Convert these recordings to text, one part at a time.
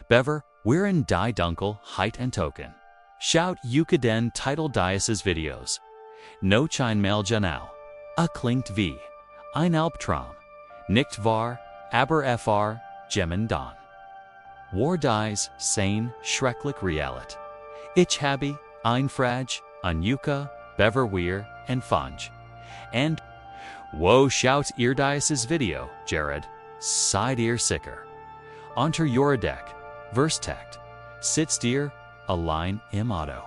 Bever, we're in die Dunkelheit and Token. Shout den Titel dieses Videos. No Mail Janal. Klingt wie ein Albtraum. Nicht wahr, aber Gemen Don. War dies sein schrecklich Realit. Ich habe ein Frage, an Yuka, Bever wir, and Funge. And wo schaut ihr dieses Video, Jared? Seid ihr sicher? Unter your Deck, Versteckt, sitzt ihr allein im Auto.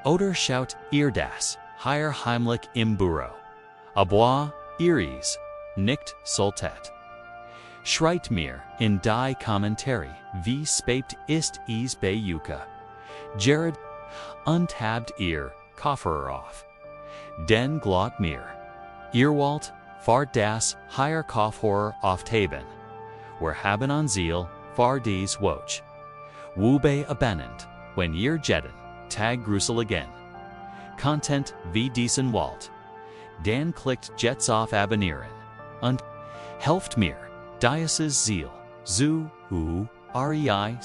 Oder schaut ihr das hier heimlich im Büro. Aber iris, nicht solltet. Schreit mir in die Kommentare, wie spät ist es bei Yuka. Jared, und habt ihr Koffer auf. Den glaubt mir, ihr wollt fahrt das hier Koffer aufheben. Wir haben an Ziel, für dies Woche. Wobei abennend, wenn ihr jetten, Tag gruseligen. Content wie diesen wollt. Dan klickt jetzt auf Abonnieren. Und helft mir, dieses Ziel, zu reichen.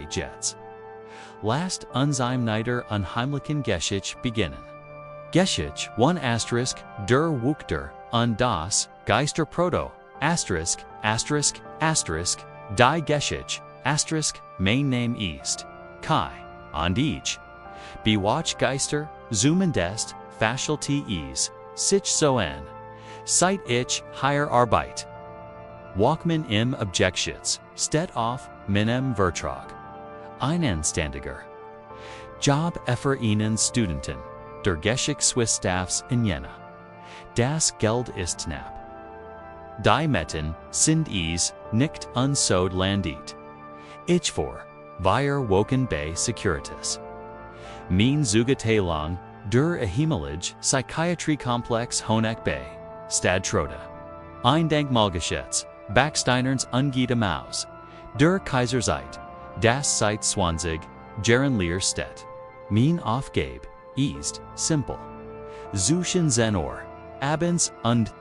Jets. Last unseim Nieder unheimlichen Geschichte beginnen. Geschichte 1 der Wuchter und das Geisterproto die Geschichte mein Name ist Kai und ich bewatch Geister zumindest Faculty is sich so an seit ich hier Arbeit Wachmann im Objektions steht auf meinem Vertrag Einanständiger Job für Ihnen Studenten der Geschichte Swiss Staffs in Jena. Das Geld ist knapp. Die Metten sind es nicht unsod landit. Ich vor, wir woken bei Securitas. Mein Zugeteilung der Ehemalige Psychiatrie-Komplex Honeck bei, Stad Troda. Ein Denkmalgeschätz, Backsteinerns ungede Maus, der Kaiserzeit, das seit 20 Jahren Lehrstedt. Mein Aufgabe ist simpel. Suchen Zenor, abends und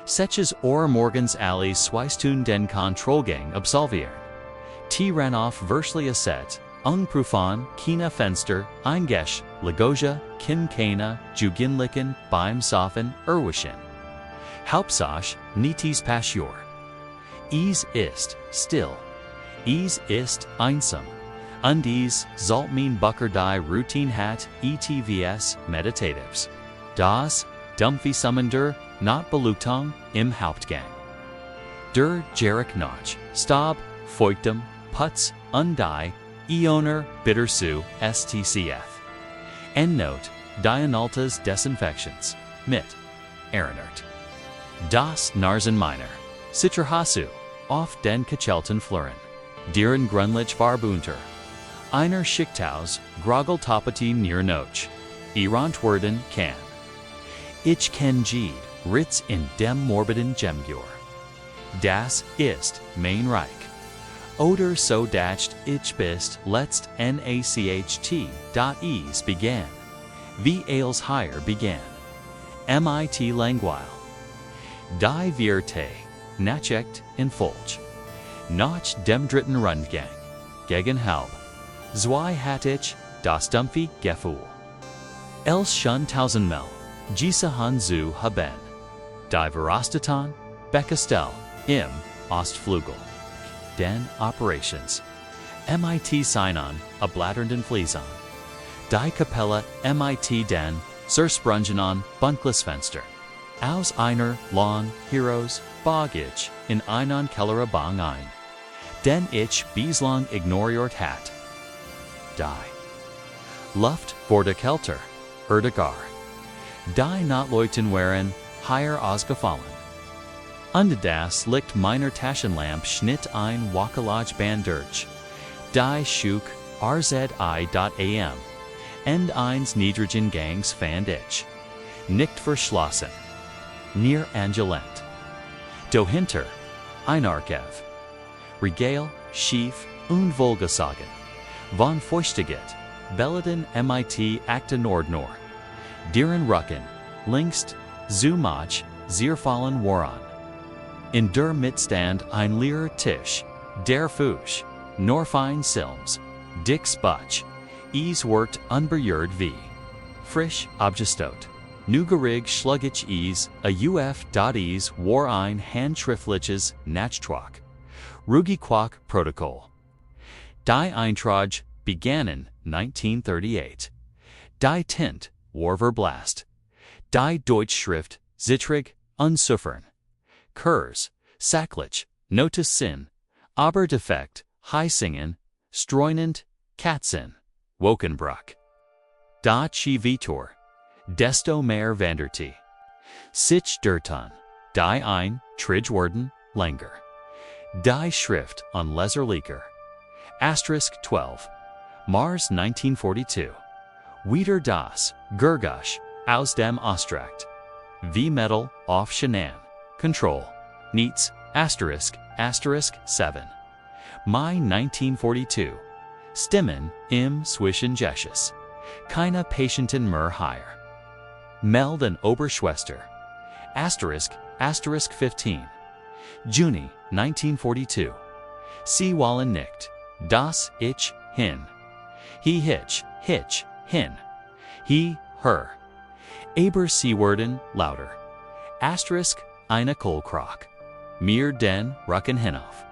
Setches morgens alles Zweistun den Kontrollgang absolvieren. Renoff verslia set, Prüfung, keine Fenster, Eingesch, Lagoja, keine, Juginlichen, beim Saufen, Erwischen. Hauptsache, nichts passiert. Es ist still. Es ist einsam. Und es sollt mein Bucker die Routine hat, ETVS Meditatives. Das, dumpfe Summender, not Beleuchtung, im Hauptgang. Der Jarek Notch, Stab, Feuchtem, Putz, Undie, Eoner, Bittersu, STCF. Endnote, Dianaltas Desinfections, mit, Erinert. Das Narsen Miner, Citrahasu, auf den Kachelten Fleuren, Dieren Grunlich Farbunter. Einer Schichtaus, Grogel Topati near Noch, Irantwerden kann. Ich kenn Jed, Ritz in dem morbiden Gemgur. Das ist mein Reich. Oder so dacht ich bist letzt Nacht. Es began. Wie als hier began. Mit langweil. Die Vierte, Nachtschicht in Folge. Nach dem dritten Rundgang. Gegen halb. Zwei hat ich, das dumpfe Gefühl. Els schon tausendmal, Gisahan zu haben. Die Verostatan, Beckestell, im Ostflügel. Den Operations. Mit Sign-on, a blatternden Fliesen. Die Kapelle, mit den, Zersprungenon, Bunklisfenster. Aus einer, Long, Heroes, Baggage, in einen Keller Bang ein. Den ich bislang ignoriert hat. Die. Luft vor der Kälte, Erdegar. Die Nachtleuten waren hier ausgefallen. Und das Licht meiner Taschenlampe schnitt ein Wackelage Band durch. Die Schuk RZI.am. And eins Niedrigengangs fand ich. Nicht verschlossen. Near Angelent. Dahinter, ein Archiv. Regal, Schief und Volgasagen. Von Feuchtiget, Belleden mit Akte Nordnor. Dieren Rucken, Linkst, Zumach, Zierfallen Waran. In der Mitstand ein leerer Tisch, Der Fusch, Norfijn Silms, Dix Butch, Ees worked unbeurd v. Frisch abgestoot. Nugerig schlugich Ees, a uf.ees war ein handschriftliches Nachtwache. Protokoll. Die Eintrag begannen 1938. Die Tint, Warverblast. Die Deutschschrift, Zittrig, unsuffern. Kurs, Sacklich, Notus Sinn, Aber Defekt, Heisingen, Streunend, Katzen, Wokenbruck. Da Chi Vitor, Desto mehr Vanderte. Sich Durtan, Die ein, Trijwarden, Langer. Die Schrift on Leserlicher. Asterisk 12. Mars 1942. Wieder das, Gurgush, aus dem Ostrakt. V Metal, off Shanann. Control. Niets, asterisk, asterisk 7. Mai 1942. Stimmen im Zwischengesches. Keine Patienten mehr hier. Meld and Oberschwester. Asterisk, asterisk 15. Juni 1942. Sie wollen nicht. Das ich, hin. He hitch, hin. He, her. Aber sie werden lauter. Asterisk, eine Kohlkrock. Mir den Rucken hinauf.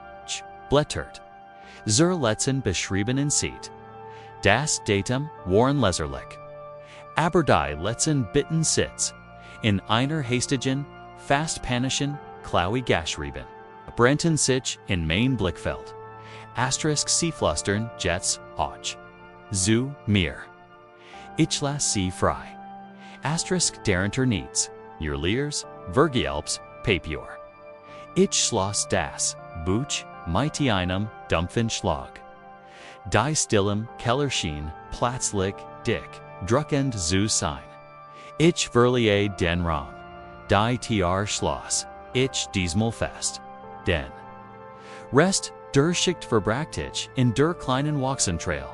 Blättert. Zur letzten beschriebenen Zeit. Das Datum waren leserlich. Aber die letzten bitten Sitz. In einer hastigen, fast panischen, Klaui Gashrieben. Brenton sich in Main Blickfeld. Asterisk Seeflustern Jets och. Zu mir. Ich lass sie frei. Asterisk Darenter Niets. Your Leers, Vergielps, Papier. Ich schloss das, Buch, mighty einem, dumpfen Schlag. Die Stillem, Kellerschien, Platzlich, Dick, Druckend zu sein. Ich verliere den Raum. Die TR Schloss, ich diesmal fest. Den Rest, der Schicht verbrachtig in der kleinen Wachsentrail.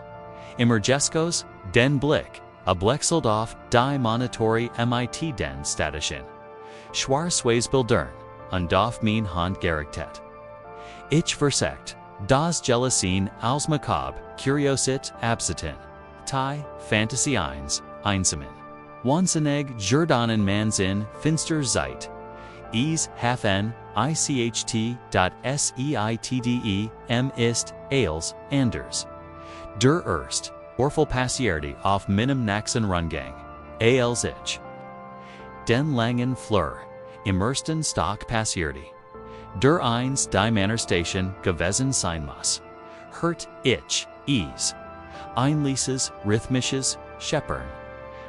Immergeskos, den Blick, a Blexeld auf die Monitori MIT den Statischen. Schwarzweisbildern, und auf mein Hand gerichtet. Ich versekt, das Jealousien als macabre, Curiosit absiten. Tai, Fantasy eins, Einsamen. Wanseneg Jordanen Manzin, Finster Zeit. Ease Hafen, ICHT.SEITDE, M ist, Ales, Anders. Der Erst, Orfel Passierte auf Minim Naxen Rungang. Als ich. Den Langen Fleur, Immersten Stock Passierte. Der Eins die Mannerstation gewesen sein muss. Hört ich, Ease. Einlieses, Rhythmisches, Scheppern.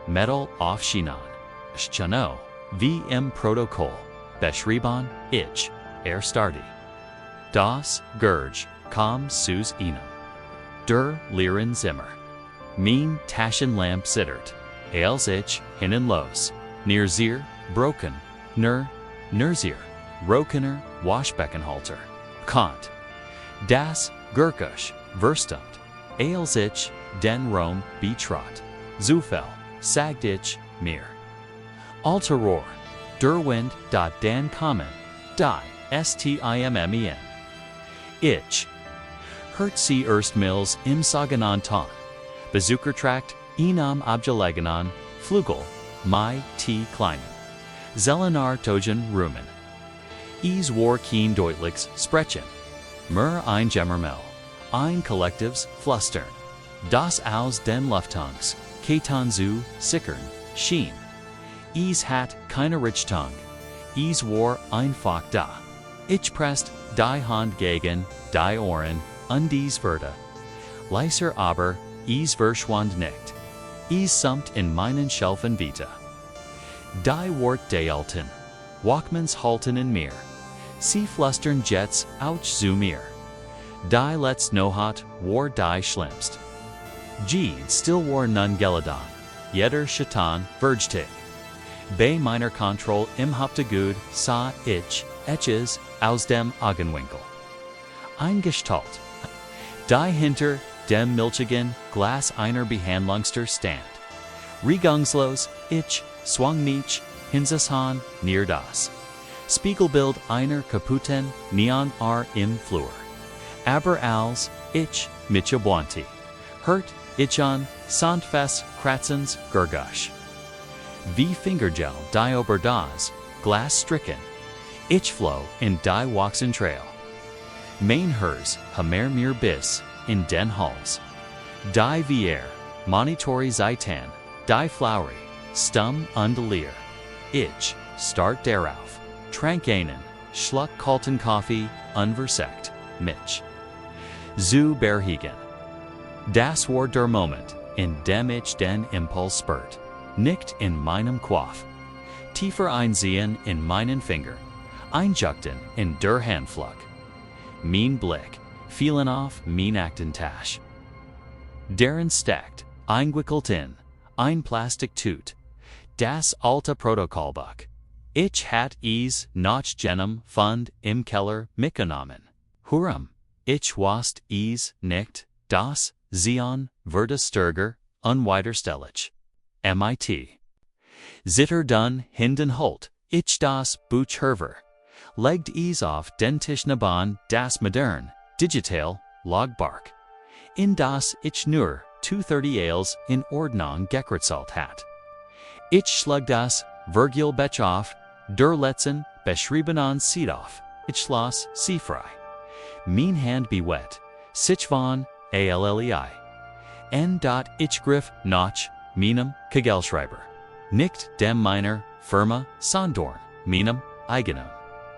Metal auf Schienen. Schano, wie im Protokoll. Beschrieben, ich, starti. Das, Gurge, kam sus ihnen. Der Lieren Zimmer. Mein Taschenlamp zittert. Als ich, hinnen los. Nearzier, broken. Nerzier. Rokener, Waschbeckenhalter. Kant. Das, Gurkusch, verstumt. Als ich, den Rom, betrot. Zufall, sagt ich, mir. Alterrohr. Der Wind, den Kommen, die, Stimmen. Ich. Hört sie erstmals im Sogenannten Besuchertrakt, Enam abgelegenan, Flügel, Mai T. Kleinen. Zelenar Togen Rumen. Is war keen deutlichs sprechen. Mer ein Gemmermel. Ein Kollektivs flustern. Das aus den Luftungs, Ketan zu, sickern, schien. Is hat keine Richtung. Is war einfach da. Ich presst die Hand gegen die Ohren, undies Wörter. Leiser aber, is verschwand nicht. Is summt in meinen Schelfen vita. Die Wort de Alten. Wachmanns halten in mir. Sie flustern Jets ouch zu mir. Die let's nohat war die schlimmst. Ged still war nun geladan. Jeder Shaitan vergtig. Bei meiner Kontroll im Hauptgut sah ich, etches, aus dem Augenwinkel. Eingestalt. Die hinter dem milchigen Glas einer Behandlungster stand. Regungslos, ich, swung mich, hinzushan, near das. Spiegelbild einer kaputten Neon R im Flur. Aber als, ich, mich abwanti. Hurt, ichon, sant fest, kratzens, gurgush. Wie Fingergel die ober das, glass stricken. Ich flow in die Waxen Trail. Mein Hers, Hamer mir bis, in den Halls. Die Vier, Monitori Zeitan, die Flowery, Stum und Leer. Ich, start darauf. Trank einen, Schluck kalten Kaffee, unversekt, Mitch. Zu Berhegen. Das war der Moment, in dem ich den Impuls spürt. Nicht in meinem Kopf. Tiefer einsehen in meinen Finger. Einjuckten in der Handflug. Mein Blick, fielen auf mein Aktentasch. Deren steckt, eingewickelt in, ein Plastiktüt. Das alte Protokollbuch. Ich hat es nach jenem Fund im Keller mitgenommen. Hurum, ich wusste es nicht, das Zion wurde stärker, unwiderstehlich. MIT. Zitter dun hinden holt, ich das Buch herver. Legt es auf den Tisch neben das modern, digital, Logbark. In das ich nur 230 Ales in Ordnung gekritzelt hat. Ich schlug das Virgulbech auf, der letzten beschriebenen Seed auf, ich schloss sie frei. Mein Hand bewet, sich von allei. Ich griff nach meinem Kugelschreiber. Nicht dem meiner Firma, sondern meinem eigenen.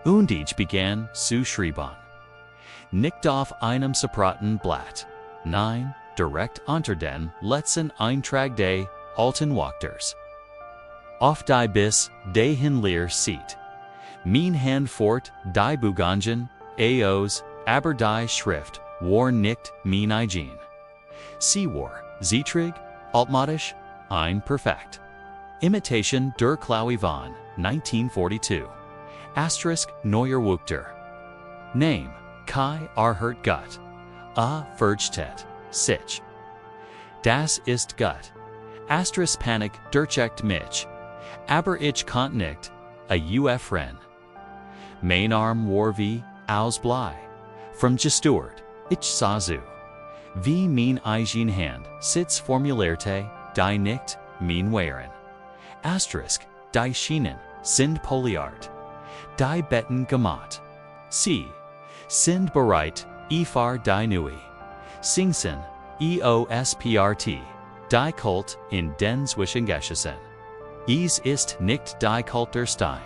Und ich begann zu schreiben. Nicht auf einem separaten Blatt. Nein, direkt unter den letzten Eintrag des alten Wachters. Auf die bis dahin leer sieht. Mein Hand fort die Bugangen, Aos, aber die Schrift war nicht mein eigen. Sie war, Zietrig, altmodisch, ein perfekt. Imitation der Chloe von 1942. Asterisk neuer Wuchter. Name, Kai Arhert Gut. A Vergtet, sich. Das ist gut. Asterisk Panik durcheckt mich. Aber ich konnt nicht, a Ren. Mein Arm war wie, Ausblei. From gestuert, ich sah zu. Wie mein eigen Hand, sitz formulierte, die nicht, mein Wehren. Asterisk, die Schienen, sind poliart. Die Betten gemacht. Sie, sind bereit, ifar die Nui. Singsen, EOSPRT, die Kult in den Zwischengeschichten. Es ist nicht die Kult der Stein.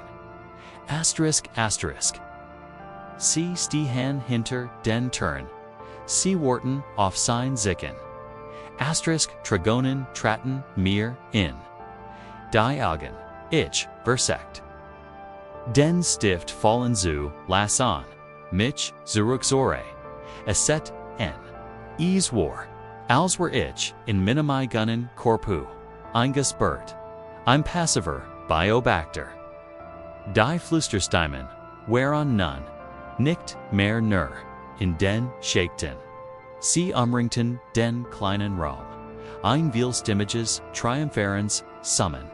Asterisk, asterisk. Sie stehen hinter den Türen. Sie warten auf sein Sicken. Asterisk, Tragonen traten mir in. Die Augen, ich, versekt. Den Stift fallen zu, las an, mich, zurückzore. Esset, en. Es war, als war ich, in minimi gunnen Korpu, eingesperrt. Ein passiver, Biobacter. Die Flüsterstimmen, whereon nun, nicht mehr nur, in den Schächten. Sie umringten den kleinen Raum. Ein Stimmiges, Triumpherens, Summen,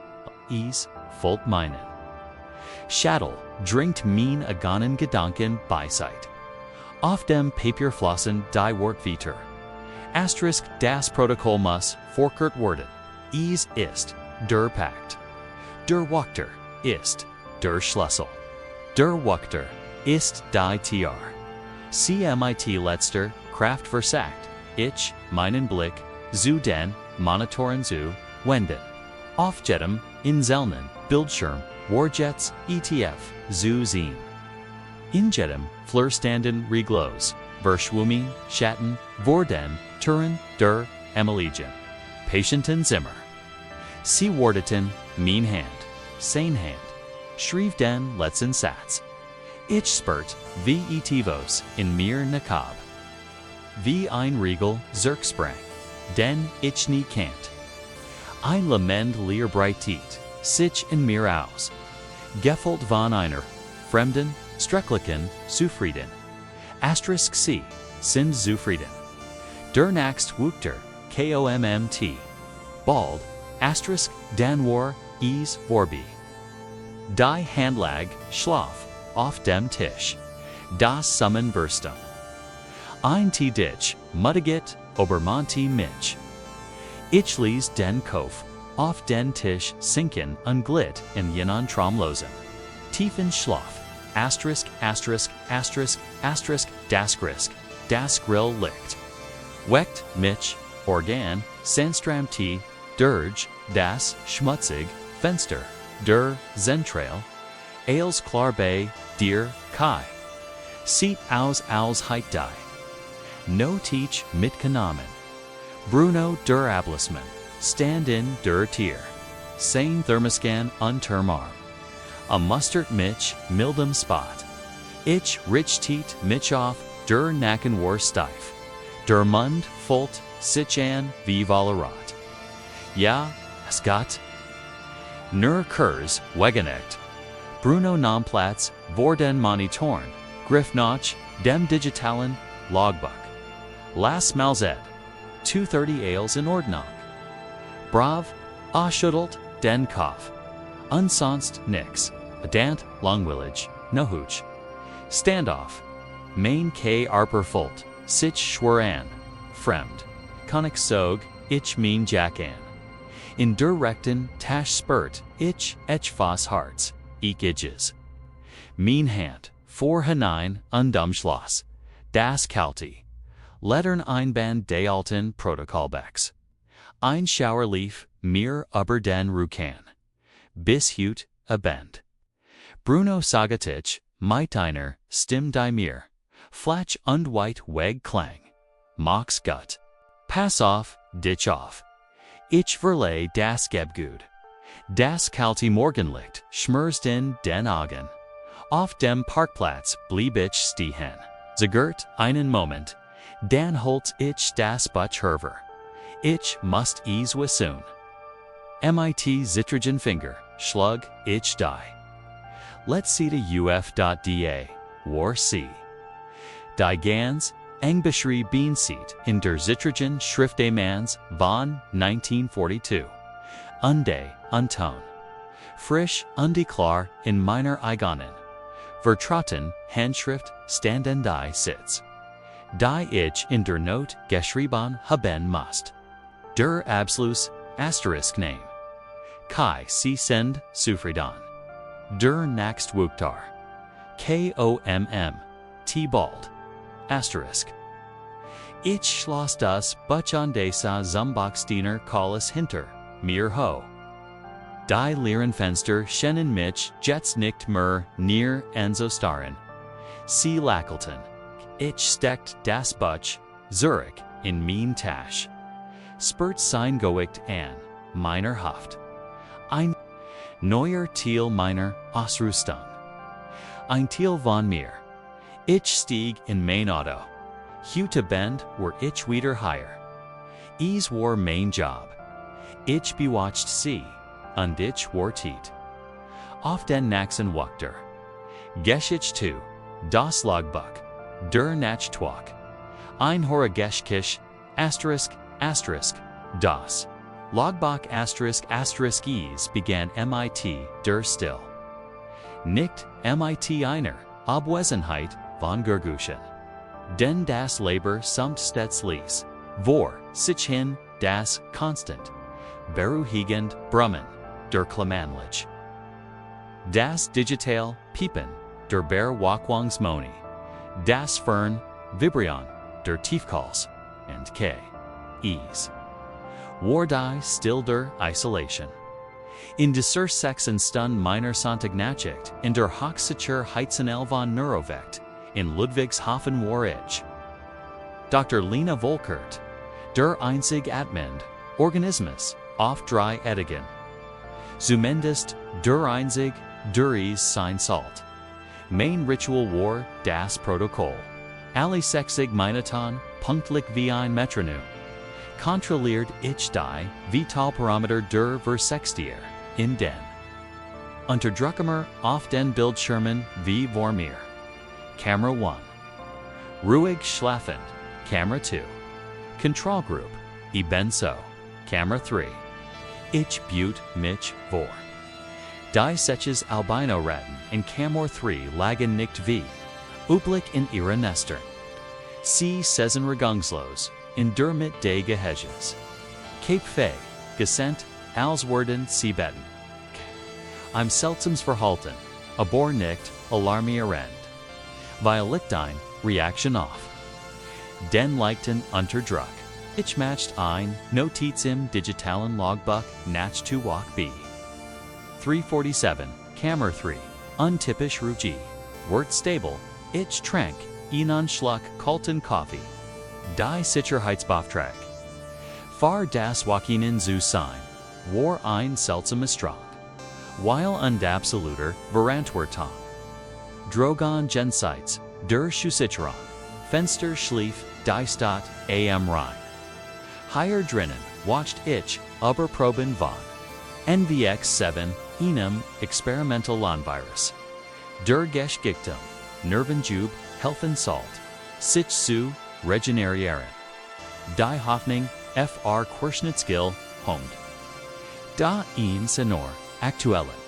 es, Volt meinen. Schattel, drinkt mein aganen Gedanken Beiseit. Auf dem Papierflossen die Workviter. Asterisk das Protokoll muss vorkert werden. Es ist, der Pakt. Der Wachter ist, der Schlüssel. Der Wachter ist die TR. CMIT letzter, Kraft versagt, ich, meinen Blick, zu den, Monitoren zu, wenden. Auf jedem, Inselnen, Bildschirm, Warjets, ETF, zu sehen. In jedem, Flurstanden Reglos, Verschwumming, Schatten, Vorden, Turen, der, Emiligen. Patienten Zimmer. Sie wardeten, mein Hand, sein Hand, schrieb den letzten Satz. Ich spürt, wie etivos in mir nakab. Wie ein Riegel zurücksprang, denn ich nie kannt. Ein Lament leer breitet, sich in mir aus. Gefolt von einer, Fremden, Strecklichen, zufrieden. Asterisk sie, sind zufrieden. Der Nacht Wuchter, KOMMT. Bald, asterisk, dan war, es vorbi. Die Handlag, schlaf, auf dem Tisch. Das Summen Burstum. Dich, Muddiget, Obermonti Mitch. Ichlies den Kopf, auf den Tisch sinken unglit in jenan Traumlosen. Tiefen Schlaf, asterisk, asterisk, asterisk, asterisk, das Grill licht. Weckt mich, Organ, Sandstram T, Dirge, das Schmutzig, Fenster, der Zentrail, Ales Klarbe, dir, Kai. Seat aus Heit die. No teach mitgenommen. Bruno der Ablisman, stand in der Tier. Sein Thermoscan unterm Arm. A mustard Mitch, mildem Spot. Ich rich Tiet Mitch off, der Nacken war steif. Der Mund volt, sich an, wie Vallerat. Ja, es Gott. Nur Kurs, Wegenect. Bruno Nomplatz, Vorden Monitorn, Griffnotch, Dem Digitalen, Logbook. Las Malzed, 230 Ales in Ordnung. Brav, Schüttelt, den Kopf. Unsonst nix, Adant, langweilig, Nohuch. Standoff, Main K Arper Volt, Sich Schweran, Fremd. Konig Sog, Ich mean Jackan. In der Rechten, Tasch Spurt, Ich, Foss Harts, Ich Idges. Mean Hand, vor hinein, Schloss. Das Kalte. Lettern Einband des alten Protokollbecks. Ein Schauerlief, mir über den Rukan. Bis Hut, a Bend. Bruno Sagatich, einer, Stim die mir. Flatch und White Weg Klang. Mox Gut. Pass off, ditch off. Ich verlei das Gebgut. Das kalte Morgenlicht schmürzt in den Augen. Auf dem Parkplatz blieb ich stehen. Zagert einen Moment, dann holt ich das Buch hervor. Ich must ease wissen. Mit zittrigen Finger, schlug ich die. Let's see the uf.da, war sie. Die ganz, engbeschrie Beanseat in der zittrigen Schriftemans von 1942. Unton. Frisch und klar in meiner eigenen. Vertrauten Handschrift standen die Sitz. Die ich in der Not geschrieben haben must. Der Abschluss, asterisk name. Kai sie send Sufridan. Der Nachtwache. KOMM. T-Bald. Asterisk. Ich schloss das Buch an desa Zumboxdiener Kalles hinter, mir ho. Die leeren Fenster scheinen mich jets nicht mehr near Enzo Starren. Sie lackelten. Ich steckt das Buch, Zurich, in mein Tasch. Spurt sein Goicht an, meiner Haft. Ein neuer Thiel meiner Ausrüstung. Ein Thiel von mir. Ich stieg in mein Auto. Hute Bend were ich wieder higher. Ease war mein Job. Ich bewatcht sie, und ich war tiet. Auf den Naxen Wachter. Geschich tu, das Logbuch, der Nachtwache. Ein Horrorgeschichte, asterisk, asterisk, das. Logbuch asterisk asterisk ease began MIT der Still. Nicht MIT einer, Abwesenheit von Gerguschen. Denn das Labor samt stets lies, vor, sich hin, das constant. Beruhigend, brummen, der Klammanlich. Das Digital, piepen, der Ber Wachwangsmoni. Das Fern, Vibrion, der Tiefkals, and K. Ease. War die still der Isolation. In dieser Sechsen Stund meiner Sonntagnacht in der Hochsicher Heizenel von Neurovecht in Ludwigshafen war ich. Dr. Lena Volkert, der einzig Atmend, Organismus, auf drei Ettigen. Zumindest, der einzig, der is sein Salt. Mein Ritual war das Protokoll. Alle sechzig Minuten, punktlich wie ein Metronom. Kontrolliert ich die Vitalparameter der Versextier in den Unterdruckemer auf den Bildschirmen wie vor mir. Camera 1. Ruhig schlafend. Camera 2. Control Group. Ich bin so. Camera 3. Ich butte mich vor. Die Seches Albino Ratten in Camera 3 lagen nicht wie. Üblich in ihre Nestern. Sie seizen Regungslos, in der mit des Geheges. Cape Fay, Gesent, als worden sie betten. I'm seltsams verhalten, abor nicht, alarmierend. Weil Lichtlein, Reaction off. Den Leichten unter Druck. Ich matcht ein, Notiz im digitalen Logbuch, nach to walk b. 347, Kammer 3, untypisch Ruji. Wort stable, ich trank, einen Schluck kalten Kaffee. Die Sicherheitsbeauftrag. Fahr das Wackinen zu sein, war ein seltsames Strang. Weil und absoluter Verantwortung. Drogon Jenseits, der Schussicherung. Fenster schlief, die Stadt, am Rhein. Higher drinnen, watched ich, aber proben von. NVX7, einem experimental Landvirus. Der Geschgichtum, Nervenjub, Helfen Salt. Sich zu, regenerieren. Die Hoffnung, fr Querschnittsgill, Hund. Da ein Senor, aktuellen.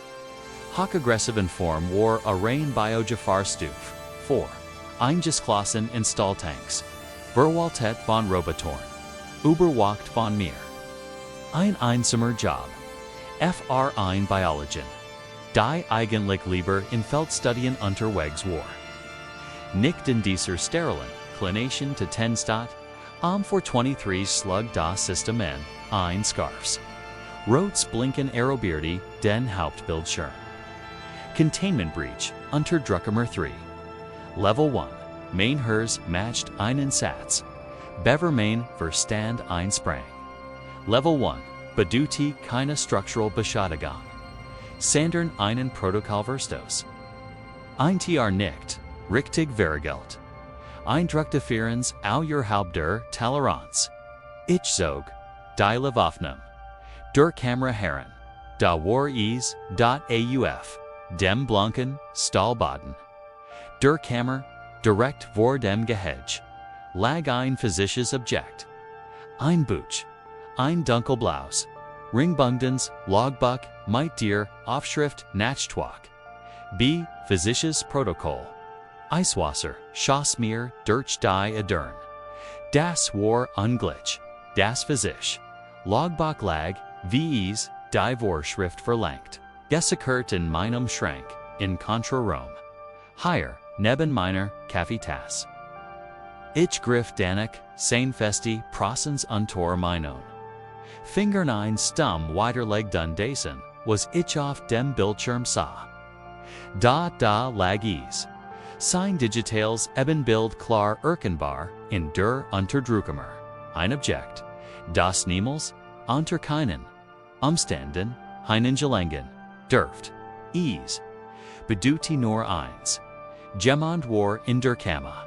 Hochaggressiven Form war a rein Biogefahrstufe. 4. Eingesklassen in Stahltanks. Verwaltet von Robotoren. Überwacht von mir. Ein einsamer Job. Fr ein Biologin. Die eigentlich lieber in Feldstudien unterwegs war. Nicht in dieser sterilen Klination to 10 Stadt, for 23 Slug das System in, ein Scarfs. Rotes blinken Aerobeardy, den Hauptbildschirm. Containment breach, unter Druckemer 3. Level 1, Main Hers matched einen Satz. Bever Main Verstand ein Sprang. Level 1, Beduti keine structural Beschädigung. Sandern einen Protokollverstos. Ein TR nicht, richtig vergelt. Eindruckdifferenz au your Halbder Toleranz. Ich zog, die Lewaffnung. Der Kamera Herren. Da war is, .auf, dem Blanken, Stahlboden. Der Kammer, direkt vor dem Gehege. Lag ein physisches Objekt. Ein Buch. Ein Dunkelblaus. Ringbundens, Logbuch, mit dir, Aufschrift, Nachtwache. B. Physisches Protokoll. Eiswasser, Schoss mir, durch die Adern. Das war unglitch. Das Physisch. Logbuch lag, wie es, die Vorschrift verlangt. Gesekert in meinem Schrank, in Contra Rom. Higher, neben meiner Kaffeetasse. Ich griff danach, sein festi, Prosens untor meinon. Fingern ein Stumm weiterlegten Dasen, was ich auf dem Bildschirm sah. Da lag es. Sein Digitales Ebenbild klar erkennbar, in der Unterdruckemer. Ein Objekt. Das niemals, unter keinen Umständen, hineingelangen, dürft. Es. Beduti nur eins. Jemand war in der Kammer.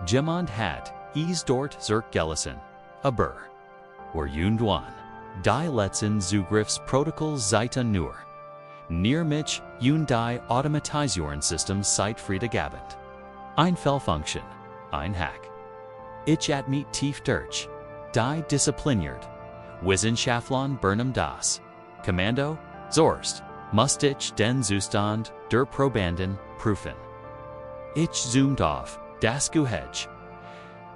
Jemand hat, es dort zurückgelassen, aber. War jundwan. Die letzten Zugriffsprotokoll-Seiten nur. Near mich die Automatisierungssystem seit Freitagabend. Ein Fehlfunction. Ein Hack. Ich at mich tief durch. Die diszipliniert. Wissenschaftlern Burnham das. Kommando, Zorst, musste ich den Zustand der Probanden prüfen. Ich zoomed auf, das Gehege.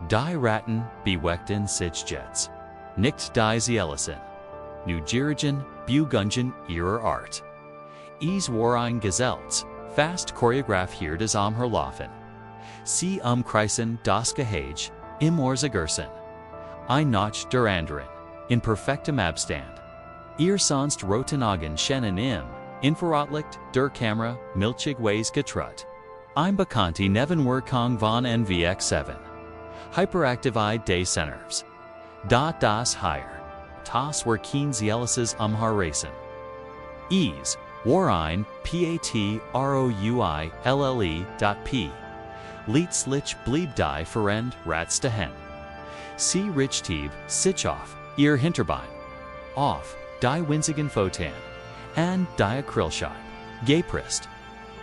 Die Ratten beweckten sich Jets. Nicht die Zielesen. Nugerigen, Bugungen ihrer Art. Es war ein Geselz, fast choreografiertes Umherlaufen. Sie umkreisen das Gehege, im Orzagersen. Ein Notch der anderen, in perfektem Abstand. Ihr sonst roten Augen scheinen im Infrarotlicht der Kamera milchigweise getrut. Ein bekannte Nebenwirkung von NVX7. Hyperaktivität des Nervs. Das higher. Tas war kein Zielises Umherreisen. Es war ein Patroui.P. Letztlich blieb die Verend Ratstehen. Sie richtieb sich auf ihr Hinterbein. Auf die winzigen Pfoten. And die Acrylscheibe. Geprist.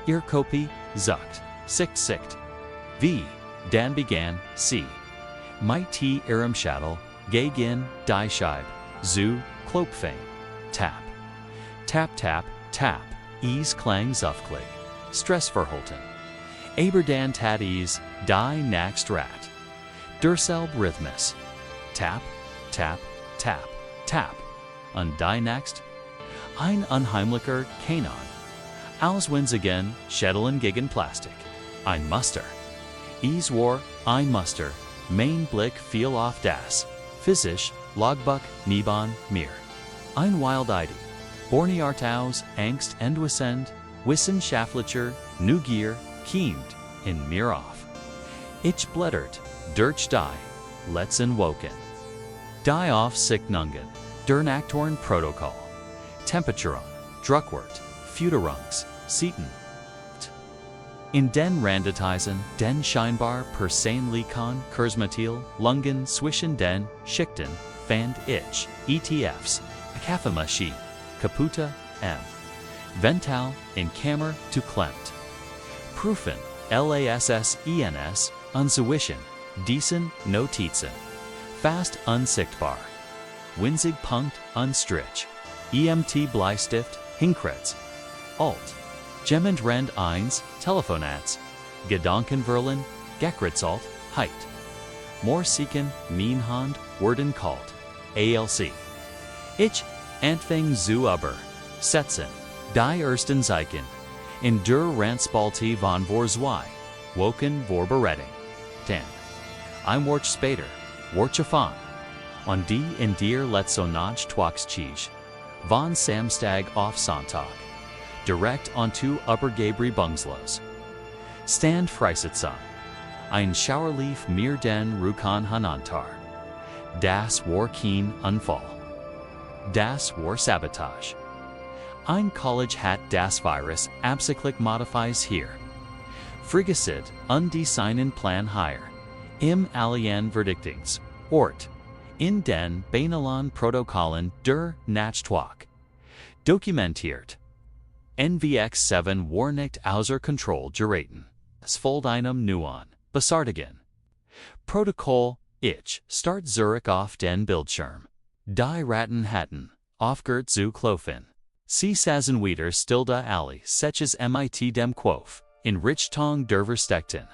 Ihr Kopie zuckt. Sicht. Wie, dann begann sie. Mit ihrem Schädel gegen die Scheibe. Zu klopfen. Tap. Tap, tap, tap. Es klang zufklig. Stressverhalten. Aber dann tat es die nächst Rat. derselbe Rhythmus. Tap, tap, tap, tap. Und die Next? Ein unheimlicher Kanon. Auswinds again, Schädeln gegen Plastik. Ein Muster. Es war ein Muster, mein Blick fiel auf das. Physisch, Logbuch, neben mir. Ein Wild-Idee. Borniart aus, Angst entwissend, wissenschaftlicher Neugier, kiemt in mir auf. Ich blättert, durch die, letzten Woken. Die Aufzeichnungen, der Nachtwache-Protokoll. Temperaturen, Druckwert, Fütterungs, Seiten. In den Randiteisen, den scheinbar persönlichen Kurzmittel, Lungen zwischen den Schichten, fand ich, ETFs, Kaffeemaschine, kaputte M. Vental in Kammer zu klemmt. Prüfen, LASSENS, unzuwischen, diesen Notizen. Fast unsichtbar. Winzig Punkt unstrich. EMT Bleistift, Hinkretz. Alt. Gemmend Rand 1, Telefonats. Gedankenverlen, Gekritzalt, Heit. Morsiken, Minhand, Worden kalt. ALC. Ich, Anfang zu über. Setzen. Die ersten Zeichen. In der Randspalte von vor zwei. Woken vor Beretting. 10. Ein Wort später. Wortje von. Und die in der letzten Nachtwache von Samstag auf Sonntag. Direkt onto Übergabri Bungslos. Stand Freisitzung. Ein Schauerlief mir den Rukon Hanantar. Das war kein Unfall. Das war Sabotage. Ein College hat das Virus absichtlich modifies hier. Frigesid und die seinen Plan hier. Im Alien Verdictings. Ort. In den Banalen Protokollen der Nachtwache. Dokumentiert. NVX 7 war nicht außer Kontrolle geraten. Es folgt einem neuen, Besartigen. Protokoll, ich, start Zurich auf den Bildschirm. Die Ratten hatten, aufgehört zu klopfen. Sie saßen wieder still da alle Seches mit dem Quof, in Richtung der Versteckten.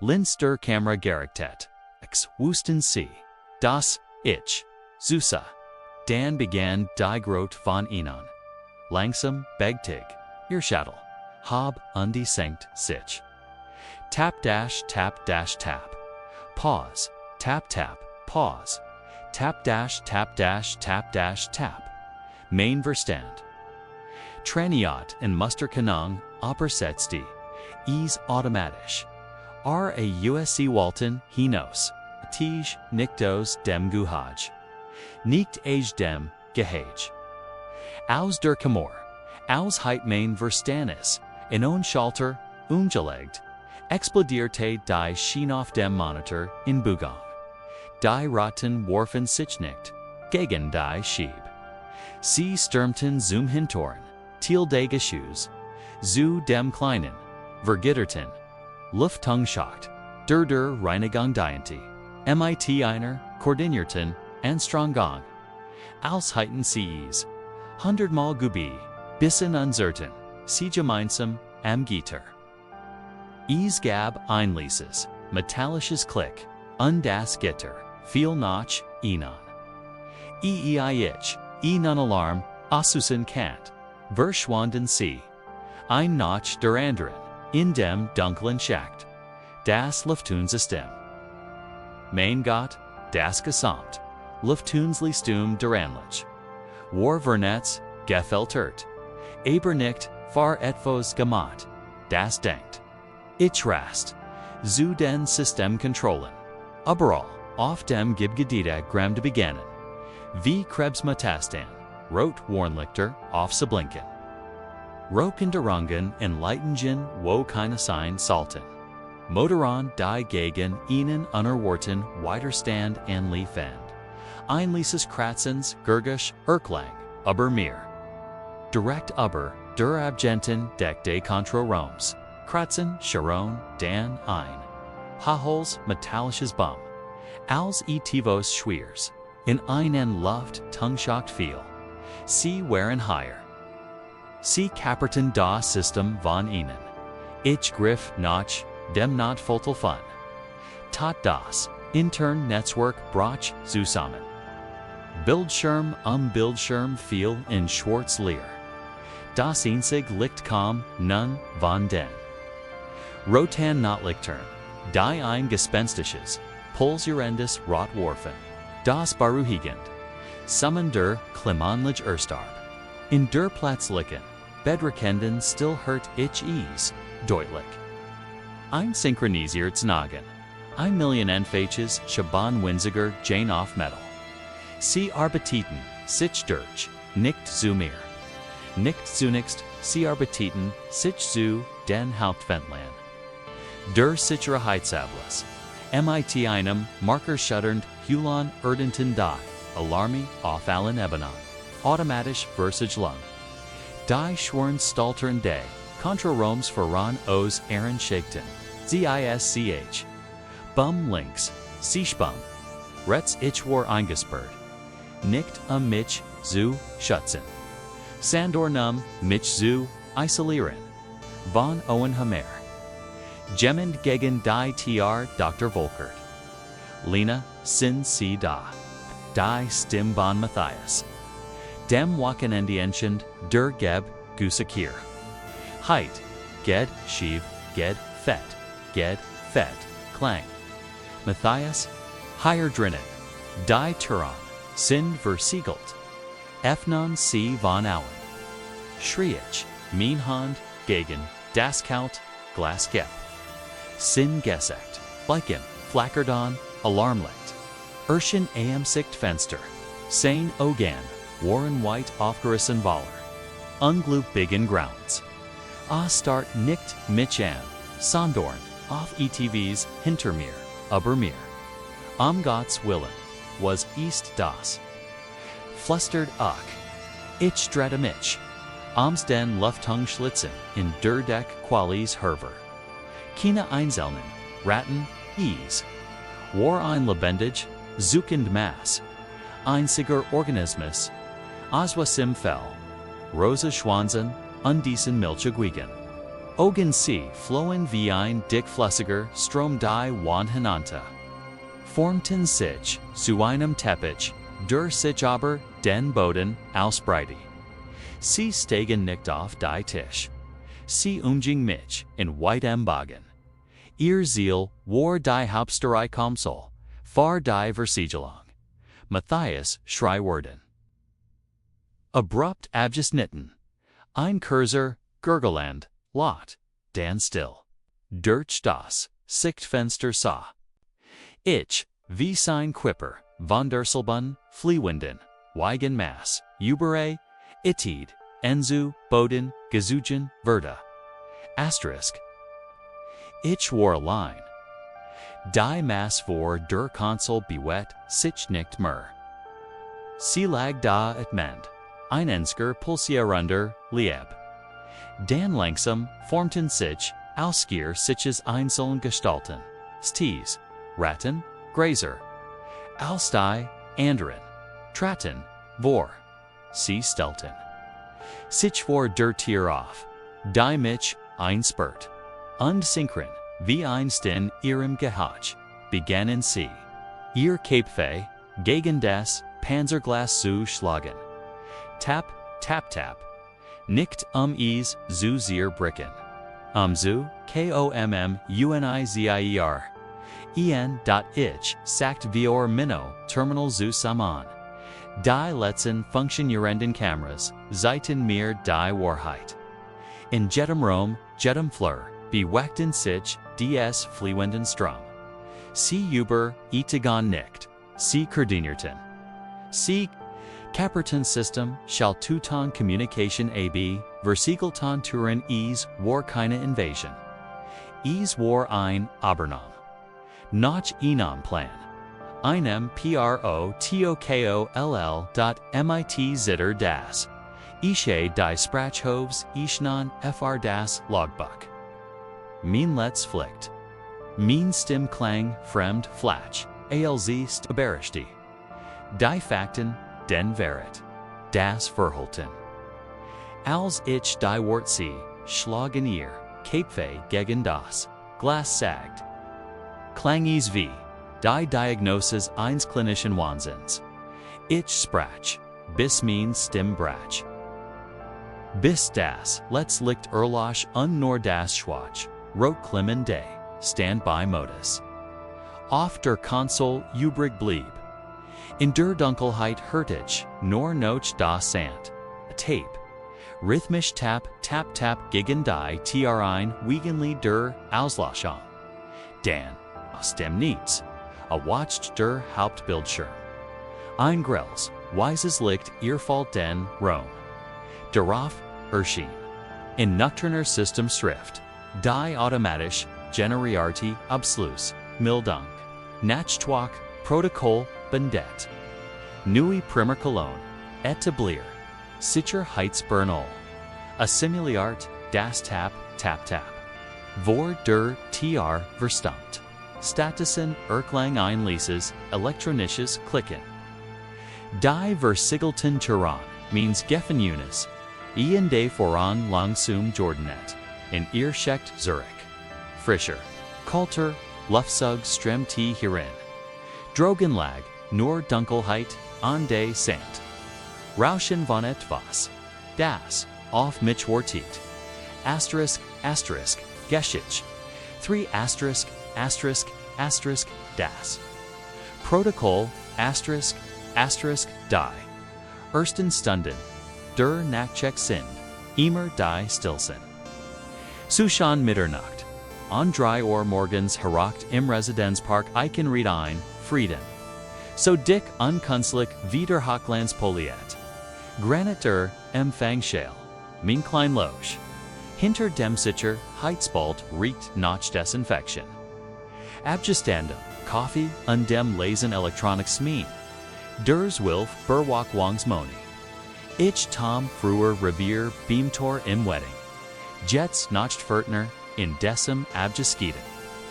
Linz der Kamera gerichtet. Ex wussten sie, das, ich, Susa. Dan begann die Grot von ihnen. Langsam, begtig, ihr Schädel, hab und die senkt sich. Tap dash tap dash tap. Pause, tap tap, pause. Tap dash tap dash tap dash tap. Main Verstand. Traniot and Musterkanung, Opersetsti. Ease automatisch. A USC Walton, Hinos. Tej, Niktos dem Guhaj. Nicht age dem, Gehage. Aus der Kamor. Aus heit main Verstanis. In Schalter, ungelegt. Explodierte die Schien auf dem Monitor, in Bugang. Die Rotten warfen sich nicht. Gegen die Schieb. Sie stürmten zum Hintoren. Til de Geschuss. Zu dem Kleinen. Vergitterten. Luftungschacht. Der Reinigung diente. Mit einer, koordinierten, Anstrengung. Ausheiten Cs. 100-mal Gubi. Bissen uncertain. Sie gemeinsam, am Gitter. Es gab Einlieses. Metallisches Klick. Und das Gitter. Viel nach, ihnen. Ich, ihnen Alarm, Asusen Kant. Verschwanden sie. Ein nach der anderen. In dem dunklen Schacht. Das Luftunsystem. Mein Gott, das Gesamt. Luftunslistum der Anlich. War Vernetz, gefiltert. Aber nicht, far etwas gemacht. Das denkt. Ich rast. Zu den Systemkontrollen. Überall, auf dem Gibgedita Gramm de beginnen. Wie Krebsmatastan. Rot Warnlichter, auf zu blinken. Rokenderungen in Leitungen wo keine Sein salten. Motoran die gegen ihnen unerwarten Widerstand anliefend. Einlieses Kratzens, Gurgisch, Erklang, über mir. Direkt über, der Abgenten Deck de Contro Roms. Kratzen, Sharon, Dan, ein. Hahols, metallisches Bum. Als etivos Schwiers. In einen Luft, Tungschacht viel. Sie waren higher. Sie kapperten das System von ihnen. Ich griff nach, dem not volltel fun. Tat das, Intern Netzwerk Brach zusammen. Bildschirm viel in Schwarz-Leer. Das einzig Lichtkaum nun von den Rotan Notlichtern, die ein gespenstisches, pulsierendes Rotworfen, das beruhigend, Summen der Klimanlich erstarb. In der Platzlichen, Bedrekenden still hört ich es, deutlich. Ein synchronisiertes Nagen, 1.000.000 Entfaches Shaban Winziger Jane auf Metal. Sie Arbetiten, sich durch, nicht zu mir. Nicht zunächst, sie Arbetiten, sich zu den Hauptfendland. Der sichere Heizablas. MIT einem, Marker schutternd, Hulon Erdenten die, Alarmi auf allen Ebenen. Automatisch Versage Lung. Die Schwern Staltern de, Contra Roms voran os Aaron Schichten. ZISCH. Bum links, Siechbum. Retz ich war eingesperrt. Nicht mich zu schützen. Sandornum mich zu isolieren. Von Owen Hammer. Jemand gegen die Tr. Dr. Volkert. Lena, sin sie da. Die Stimme von Matthias. Dem Wochenendienstend der Geb Gusakir. Heit, Ged Schiv, Ged Fett, Klang. Matthias, higher drinnen. Die Turan, sind versiegelt. Efnon C. von Auen. Schriech, Minhand, gegen, das Kaut, Glasgep. Sin Gesekt, Bleikem, Flackerdon, Alarmlicht. Urschen am Sicht Fenster. Sein Ogan, Warren White aufgerissen Waller. Ungloop Bigen Grounds. Start nicht mich an, Sondorn, auf ETVs Hintermeer, Ubermeer. Gott's Willen, was East das. Flustert Ach. Ich drette mich. Den Lufthungschlitzen in der Deck Qualis Herver. Keine Einzelnen, Ratten, Ease. War ein lebendig, suchend Mass. Einziger Organismus. Oswasim Fell. Rosa Schwanzen, undiesen Milchiguigen. Ogen C. flohen wie ein dickflüssiger Strom die Wandhananta. Formten sich, zu einem Teppich, der sich aber den Boden ausbreitet. Sie steigen nicht auf die Tisch. Sie umging mich in weitem Bogen. Ihr Ziel war die Hauptstreichkomsel, far die Versiegelung. Matthias Schreiwerden. Abrupt abgeschnitten. Ein Kurzer, Gurgeland, Lot, Dan still. Durch das Sichtfenster sah. Ich, wie sein Quipper, von der Selbun, Fliehwinden, Weigen Mass, Ubere, Itid, Enzu, Boden, Gezugen, Verda. Asterisk. Ich war allein. Die Mass vor der Konsul bewet sich nicht mehr. Sie lag da et Mend. Ein Ensker pulsierender Lieb. Dan langsam formten sich, ausgier siches einzeln Gestalten. Sties, Ratten, Grazer. Alstai, anderen. Tratten, vor. Sie stelten. Sich vor der Tier auf. Die mich, einspurt. Und synchron, wie einst in ihrem Gehach, begannen sie. Ihr Kapfe, gegen das Panzerglas zu schlagen. Tap, tap, tap. Nicht es zu sehr bricken. Zu, KOMMUNIZIER. Ich, sagt wir Minno, Terminal zu Saman. Die letzten funktionierenden Kameras, zeiten mir die Wahrheit. In jedem Raum, jedem Flur, bewachten sich, des fliehenden Strom. Sie über, itigan nicht. Sie koordinierten. Sie Caperton System, Schaltuton Communication AB, Versiegelton Turin war keine Invasion. War ein Abernam. Nach Enam Plan. Einem PROTOKOLL.MIT Zitter das. Ische die Sprachhoves Ischnan FR das Logbuch. Min let's flicht. Min Stim Klang Fremd Flatch, ALZ Staberishti. Die Fakten, den Verret. Das Verhalten. Als ich die Wort sie, schlagen ihr, Kapfe gegen das, Glas sagt. Klangis wie, Die Diagnosis eines klinischen Wahnsinns. Ich sprach, bis mein Stimme brach. Bis das letztlich Erlosch und nur das Schwach, wrote Clement Day, stand by Modus. Auf der Konsole übrig blieb. In der Dunkelheit hört ich, nur noch das Sand. Tape. Rhythmisch tap, tap, tap gegen die Tierein wiegenli der Auslöschung. Dan, aus dem Nichts, erwacht der Hauptbildschirm. Ein grelles, weises Licht irrfällt den Raum. Darauf erschien. In nocturner Systemschrift, die automatisch generierte Abschluss, Meldung. Nachtwache-Protokoll bendet. Neue Primer Cologne, etablier. Sicherheitsbernal. Assimiliert das Tap, Tap, Tap. Vor der TR verstummt. Statusen Erklang einlieses, elektronisches Klicken. Die versiegelten Turan means Gefängnis. In de voran langsum Jordanet. In ihr schickt Zurich. Frischer. Kultur, Luftzug strem T hierin. Drogenlag, nur Dunkelheit, an de Sand. Rauschen von etwas. Das, auf mich wartet. Asterisk, asterisk, Geschicht. 3 asterisk, asterisk, asterisk, das. Protokoll, asterisk, asterisk, die. Ersten Stunden. Der Nachtcheck sind. Immer die Stillsen. Suschan Mitternacht. On 3 Uhr morgens herwacht im Residenzpark Eichenried ein, Frieden. So dick unkünstlich wie der Hochglanzpoliet. Granit der Empfangschale, mein klein Loge. Hinter dem Sicher Heizspalt riecht nach Desinfektion. Abgestanden, Kaffee und dem Lesen Elektronik Smien. Ders Wilf Berwach Wangs Moni. Ich Tom früher Revier Beamtor im Wedding. Jets Nachtfurtner in Decem Abgeskieden.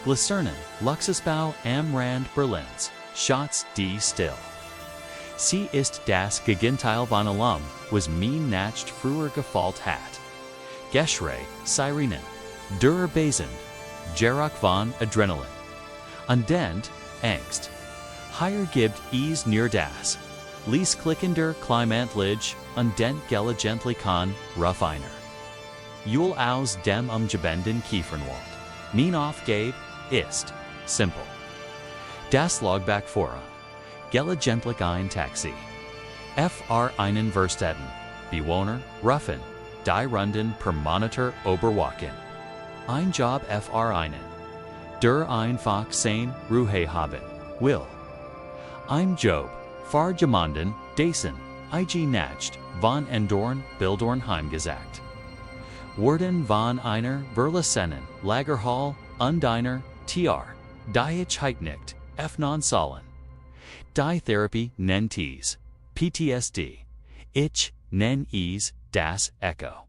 Glycernen, Luxusbau am Rand Berlins, Schatz die Still. Sie ist das Gegenteil von allem, was mein Nacht früher gefällt hat. Geschrei, Sirenen, der Besen, Geruch von Adrenalin. Und den, Angst. Hier gibt es nur das. Lies klickender Klimatlich und den gelegentlich Rough einer. Jul aus dem umgebenden Kiefernwald. Mein Aufgabe ist simpel. Das Logback voran. Gelegentlich ein Taxi. Fr einen Verstätten. Bewohner, Ruffen. Die Runden per Monitor oberwachen. Ein Job Fr einen. Der einfach sein Ruhe haben. Will. Ein Job. Far jemanden, Dasen, IG Nacht, von Endorn, Bildorn heimgesagt. Worden von einer Verlassenen, Lagerhall, und einer, TR, die ich nicht, F non sollen. Die Therapie nennt es, PTSD. Ich nenn es, das Echo.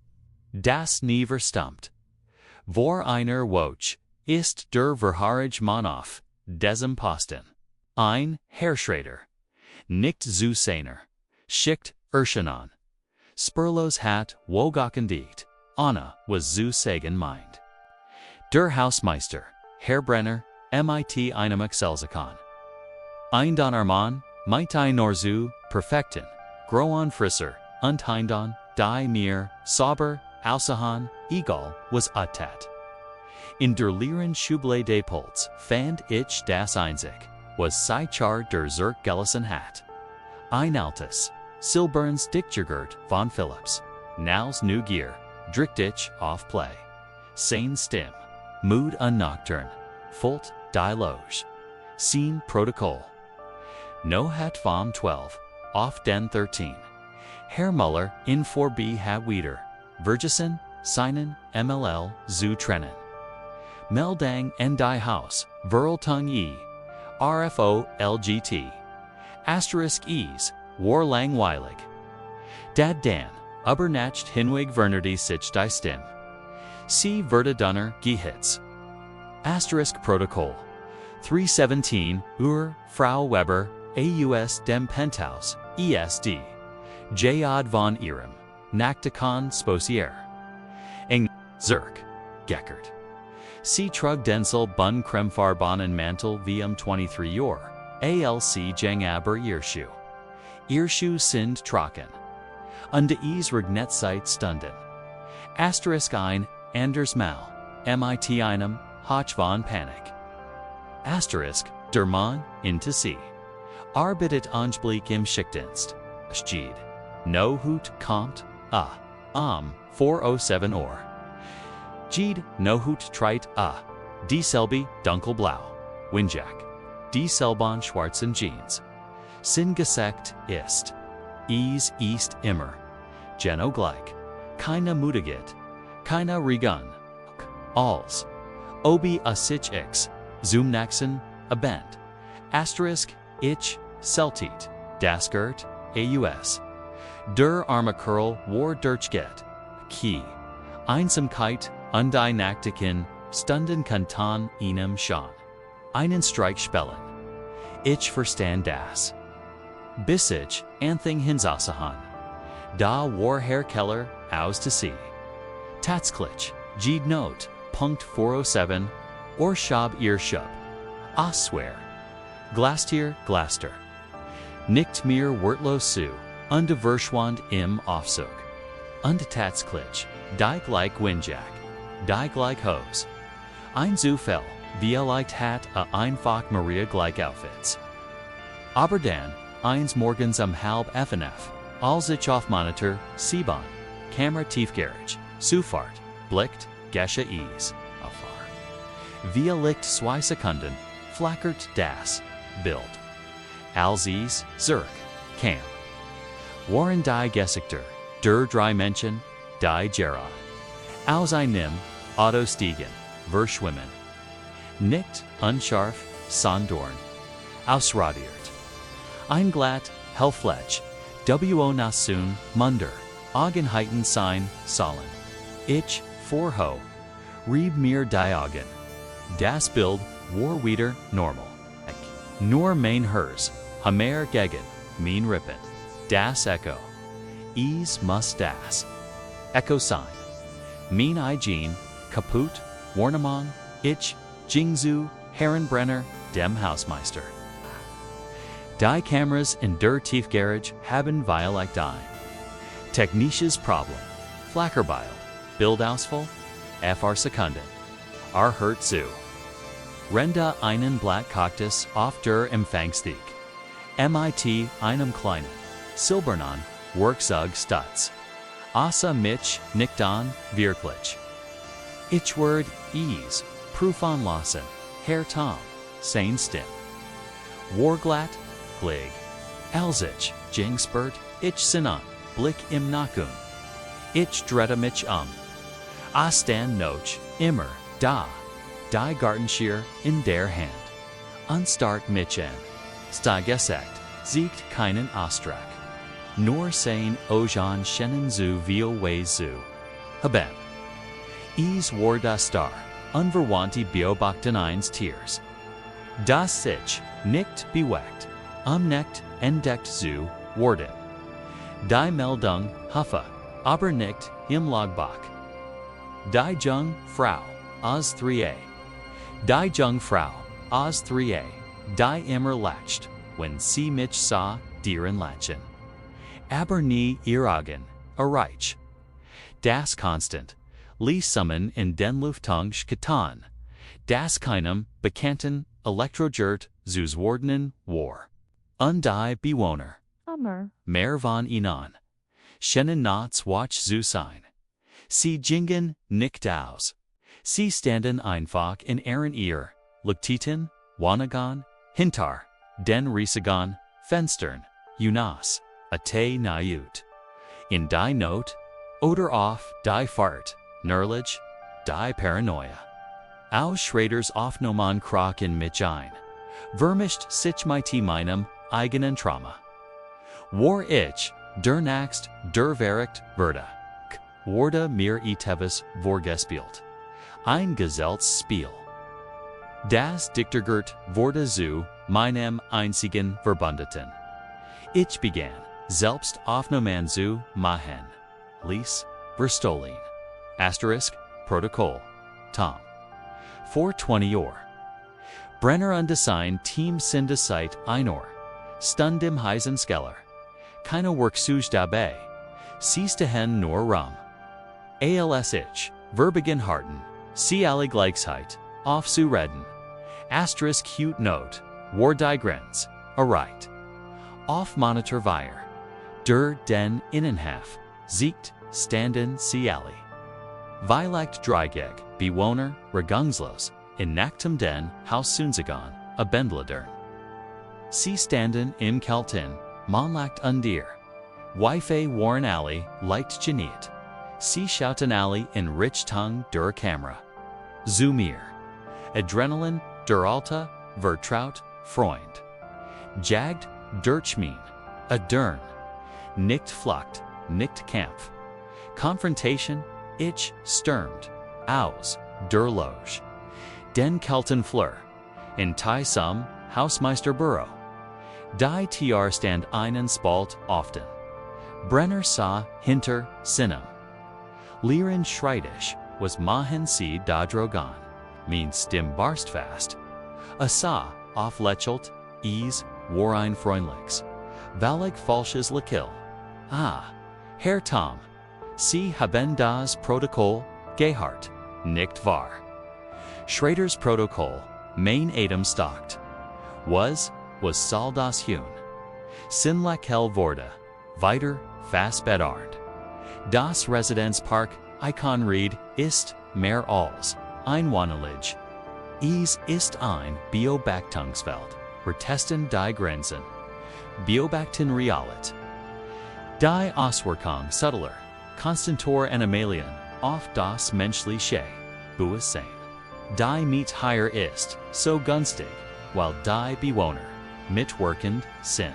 Das nie verstummt. Vor einer Woche, ist der Verharrage Mann auf, diesem Posten. Ein Herrschrader. Nicht zu seiner. Schickt, Erschenon. Spurlos hat, wogakendicht. Anna was zu sagen meint. Der Hausmeister, Herr Brenner, mit einem Excelsikon. Ein Donner Mann, mit ein Norzu, perfekten, Groan Frisser, und Hindon, die mir, sauber, außerhan, egal, was attat. In der leeren Schublade des Puls fand ich das einzig, was Seichar der Zirk Gellison hat. Ein altes, silberns Dichtjagert von Philips, Nals New Gear, Drichtich auf Play. Sein Stim, Mood und Nocturne, Fult, die Loge. Scene Protokoll. No hat vom 12, auf den 13. Herr Muller in 4b hat wieder, Vergessen, Seinen, MLL, zu trennen. Meldang en die Haus, Verltung e. RFO LGT. Asterisk es, war langweilig. Dad Dan, Übernacht hinweg Vernerde sich die Stimme. Sie wurde Dunner gehitz. Asterisk Protokoll. 3:17 Uhr, Frau Weber, AUS dem Penthouse, ESD. Jad von Ihrem, Nachtakon Sposier. Eng, Zirk, Geckert. Sie trug densel bun kremfarbanen mantel vm 23 jor, alc jeng aber Irschu sind trocken. Unde is Regnetzeit stunden. Asterisk ein, anders mal, mit einem, Hoch von Panik. Asterisk, der Mann, into sie. Arbeitet angeblich im Schichtdienst. Schied. No Hut kommt, 407 Uhr. Jeed, no Hut treit, Die Selby, dunkelblau. Windjack. Die Selbon schwarzen Jeans. Sinn gesagt ist. Ist immer. Geno gleich. Keine Mutigkeit. Keine Regun. Alls. Obi a sich x. Zoomnaxen, a bend. Asterisk, ich, Celtit. Dasgert, aus. Der arme Curl war durchgeht. Key. Einsamkeit, undie Nachtiken, stunden kanton einem schon. Einen Streich spellen. Ich verstand das. Bissig, Anthing Hinsasahan. Da war Herr Keller, aus to see. Tatsklich, Jeed Note, Punkt 407, or Schab ihr Schub. Swear. Glastier, Glaster. Nicht mir Wörtlos zu, unde Verschwand im Aufzug. Unde Tatsklich, die gleich Windjack, die gleich Hose. Ein Zufall, vielleicht hat einfach Maria gleich Outfits. Aber dann, eins morgens halb FNF, als ich auf Monitor, Seebahn, Kamera Tiefgarage, Zufahrt, blickt, Gesche Ease, Afar. Via Licht 2 Sekunden, flackert das Bild. Alsies, Zurich, Cam. Waren die Gesichter, der drei Menschen, die Gerard. Aus einem, Auto stiegen, verschwimmen. Nicht, unscharf, Sondorn. Ausradiert. Ein glatt, hellfletch, wo nasun, munder, Augenheiten sein, sollen. Ich, vorho, rieb mir die Augen. Das Bild, war wieder, normal. Nur mein Hers, Hammer gegen, mein Rippen. Das Echo. Muss das. Echo sign. Mein Hygiene, kaputt, Warnemang, ich, Jingzu, Herrenbrenner, dem Hausmeister. Die Kameras in der Tiefgarage haben vielleicht ein technisches Problem. Flackerbild, Bildausfall, fr Sekunden. Hört zu. Renda einen Blattkaktus auf der Empfangsthek. Mit einem kleinen, silbernen, Werkzeug Stutz. Asa mich nicht an, wirklich. Ich word, ease, proof on lassen, Herr Tom, sein Stim. Warglatt, Glig. Alzich, Jingspert, ich sinan, Blick im Nakun. Ich drette mich Stand noch, immer, da. Die Gartenschier in der Hand. Unstart mich an. Steigesekt, siegt keinen Austrag. Nur sein Ojan Shennen zu Wei zu. Habem. War das Star, unverwandte Beobachten eins Tiers. Das sich, nicht bewegt, nicht entdeckt zu worden. Die Meldung, Huffe, aber nicht im Logbuch. Die Jung Frau, aus 3a. Die Jung Frau, aus 3a, die immer lacht, wenn sie mich sah, deren Latchen. Aber nie ihr Augen, erreich. Das Constant, Summen in den Luftung getan. Das keinem bekannten, Elektrogert zus wordenen war. Die Bewohner. Mehr von ihnen. Schennen nachts watch zu sein. Sie jingen nicht aus. Sie standen einfach in ihren Ear, Luktiten, Wanagan, Hintar, den Riesigan, Fenstern, Unas, Ate Nayut. In die Not, oder auf die Fahrt, Nurlich, die Paranoia. Aus Schraders Aufnoman Krach in mich ein. Vermischt sich mit meinem eigenen Trauma. War ich, der Nacht, der Verricht, Verda. Wurde mir etwas vorgespielt. Ein geseltes Spiel. Das Dichtergert wurde zu meinem einzigen Verbündeten. Ich begann, selbst Aufnahmen zu machen. Lies, Verstolin. Asterisk, Protokoll. Tom. 420 Uhr. Brenner undesign Team sind Zeit, einer, Stund im heißen Keller. Keine Worksuch dabei. Siehste hen nur rum. Als ich, verbigen harten, sie alle Gleichheit, auf zu reden. Asterisk cute note, war die Grenz, right. Auf Monitor wir. Den Innenhof, siegt, standen sie alle. Vielleicht dreigeg, Bewohner, regungslos, in nacktem den Haussunzigan, a Bendledern. Sie standen im Kalten, man lacht undir. Wife waren alle, leicht geniert. Sie schauten alle in Richtung der Kamera. Zu mir. Adrenalin, der Alte, Vertraut, Freund. Jagd, der Schmien, a Dern. Nicht Flucht, nicht Kampf. Confrontation, ich stürmt, aus, der Loge. Den kalten Fleur. In Thai Sum, Hausmeisterbüro. Die Tr stand einen Spalt often. Brenner sah hinter Sinem. Lieren Schreidisch was Mahen sie da Drogan, means stim barstfast. A sah, auf Lächelt, ease, war ein Freundlichs. Valig falsches Lakill. Ah, Herr Tom. Sie haben das Protokoll, gehört, nicht wahr. Schrader's Protokoll, main Atem stalkt. Was soll das Hune? Sin Lakel Vorda, weiter, fast bedarnd. Das Residenzpark, Icon Reed, ist, mehr als, einwanelig. Ist ein Beobachtungsfeld, wir testen die Grenzen. Beobachten realit. Die Auswirkung subtler, konstanter Animalien, auf das menschliche Bewusstsein. Die Miet higher ist, so günstig, while die Bewohner, mitwirkend, sind.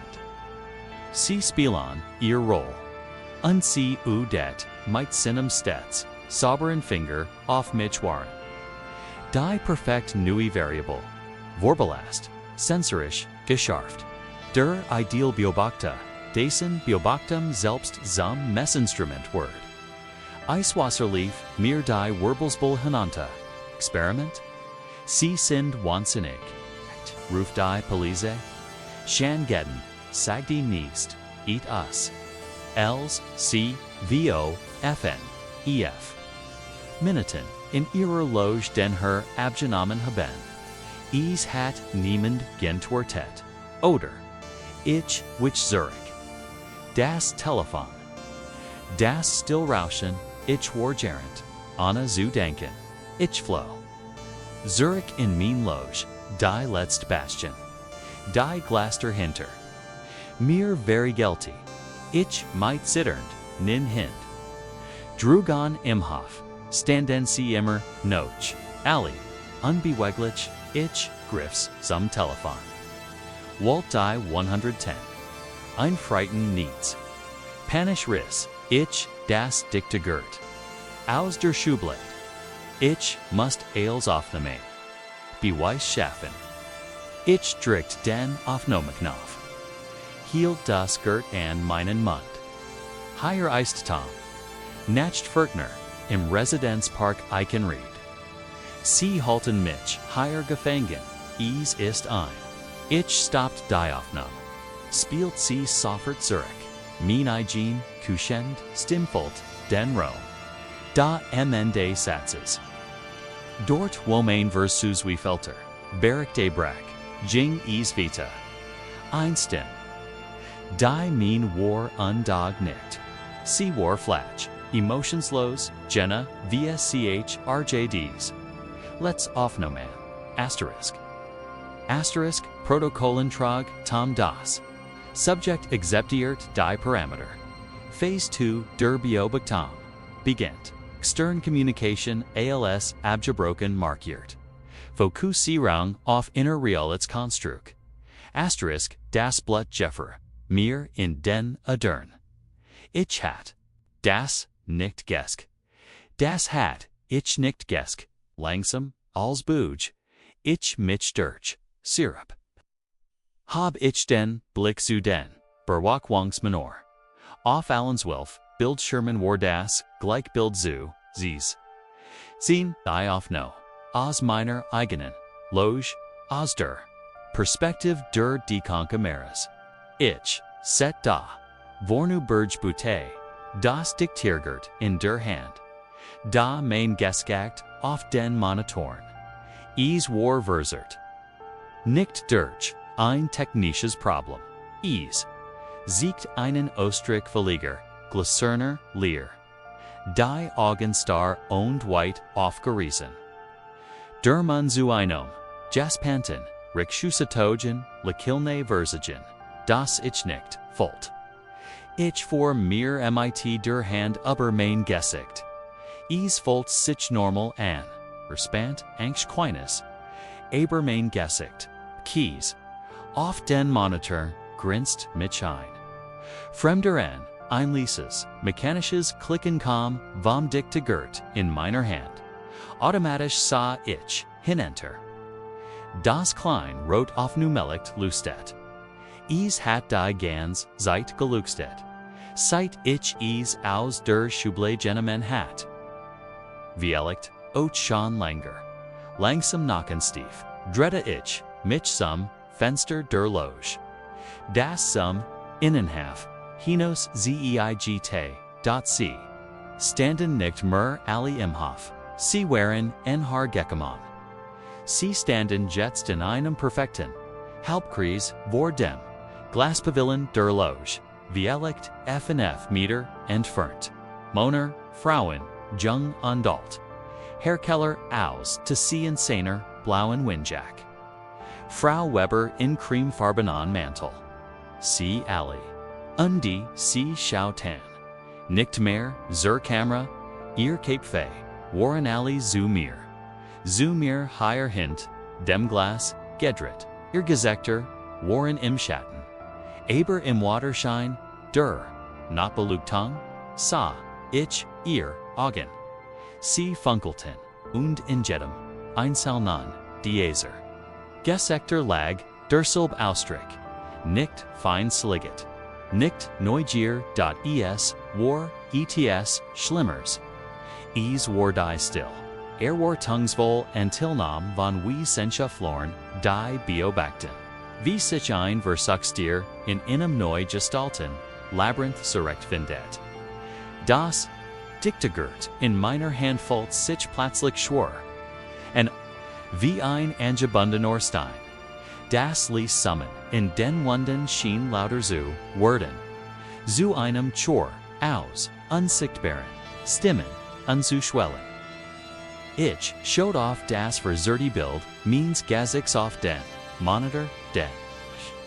Sie spielen, ihr Roll. Und sie det, mit sinem Stets, sauberen Finger, auf mich waren. Die perfekt neue Variable. Vorbelast, sensorisch, geschärft. Der Idealbeobachter, dessen Beobachtung selbst zum Messinstrument wird. Eiswasserlief, mir die Wirbelsbull hinunter. Experiment? Sie sind wahnsinnig. Ruf die Police? Schangetten, sag die nicht, eat us. Els, C, VO, FN, EF. Minuten, in ihrer Loge den Herr abgenommen haben. Hat niemand geantwortet. Oder. Ich, which Zurich. Das Telefon. Das Stillrauschen, ich war gerent. Anna zu denken. Ich flow. Zurich in mein Loge, die letzte Bastion. Die Glaster hinter. Mir very guilty. Ich might zitternd, nin hind. Drugan im Hof, standen sie immer, noch, alle, unbeweglich, ich, griffs, zum Telefon. Walt die 110. Ein Frighten nichts. Panisch Riss, ich, das dicte Gert. Aus der Schublade. Ich, must Ales aufnehmen. Beweiss schaffen. Ich drückt den Aufnahmeknopf. Hielt das Gert an meinen Mund. Higher eist Tom. Nacht Fertner, im Residenzpark Eichenried. Sie halten mich, higher gefangen, ist ein. Ich stoppt die Aufnahme. Spielt sie sofort zurück. Mein Eigen, kuschend, stimfult, den Raum. Da Ende Satzes. Dort womain versus wie Felter, Barak de Brack, Jing vita. Einstim. Die mein war undog nicht. Sie war flach, emotionslos, Jenna, VSCH, RJDs. Let's aufnehmen. Asterisk. Asterisk, Protokollentrag, Tom das. Subject akzeptiert die Parameter. Phase 2, der Beobachtung. Beginnt. Extern Communication als abgebrochen markiert. Fokussierung auf innerreales Konstrukt. Asterisk, das Blatt Jeffer. Mir in den Adern. Ich hat. Das nicht gesk. Das hat, ich nicht gesk. Langsam, als Buj. Ich mich durch. Syrup. Hab ich den, Blick zu den, Berwachwangs Menor. Auf Allenswilf, Bild Sherman war das, gleich Bild zu, Zies. Sehen, die auf no. aus meiner eigenen Loge, aus der Perspektive der Dekonkameras. Ich set da vornu Bergbute, das Diktiergert in der Hand. Da mein Geskakt auf den Monitoren. Es war verzert. Nicht durch ein technisches Problem. Es siegt einen Ostrich Verleger, Glasserner Lear. Die Augenstar und weit aufgerissen. Der Mann zu einem Jaspanten, Rikschusatogen, Lakilne Versagen, das ich nicht volt. Ich vor mir mit der Hand über mein Gesicht. Es volt sich normal an, verspannt, angst keines, aber mein Gesicht, Keys, auf den Monitor, grinst mich ein. Fremder an, ein leases, mechanisches Klicken kam vom Diktigert in meiner Hand. Automatisch sah ich hinenter. Das klein rot auf Numelicht lustet. Es hat die ganz Zeit gelugstet. Seit ich es aus der Schublade genommen hat. Vielleicht, auch schon länger. Langsam nachenstief, drehte ich mich zum Fenster der Loge. Das zum Innenhof hinaus zeigt, dort sie standen nicht mehr alle im Hof. Sie waren en haar gekommen. Sie standen jetzt in einem perfekten Halbkreis vor dem Glaspavillen der Loge, vielleicht F&F Meter entfernt. Männer, Frauen, jung und alt. Herr Keller aus zu sehen seiner blauen Windjack. Frau Weber in cremefarbenen Mantel. Sie alle. Und sie schauten. Nicht mehr zur Kamera, ihr Kapfe, waren alle zu mir. Zu mir higher hint, dem Glas, gedreht. Ihr Gesichter waren im Schatten. Aber im Waterschein, der Nachtbeleuchtung, sah ich ihr Augen. Sie funkelten, und in jedem einzelnen dieser Gesichter lag derselbe Ausdruck, nicht feindseliget, nicht Neugier, es war ets Schlimmers. Es war die still. War tungsvoll Tilnam von wie sencha Florn, die Beobachten. Wie sich ein Versuchstier in einem neu gestalten Labyrinth zurechtfindet. Das Diktigert in meiner Hand fällt sich plötzlich schwer. Und wie ein angebundener Stein. Das ließ zusammen in den Wunden schien lauter zu werden. Zu einem Chor aus unsichtbaren Stimmen anzuschwellen. Ich schaut auf das verzerrte Bild meines Gesichts auf den Monitor, den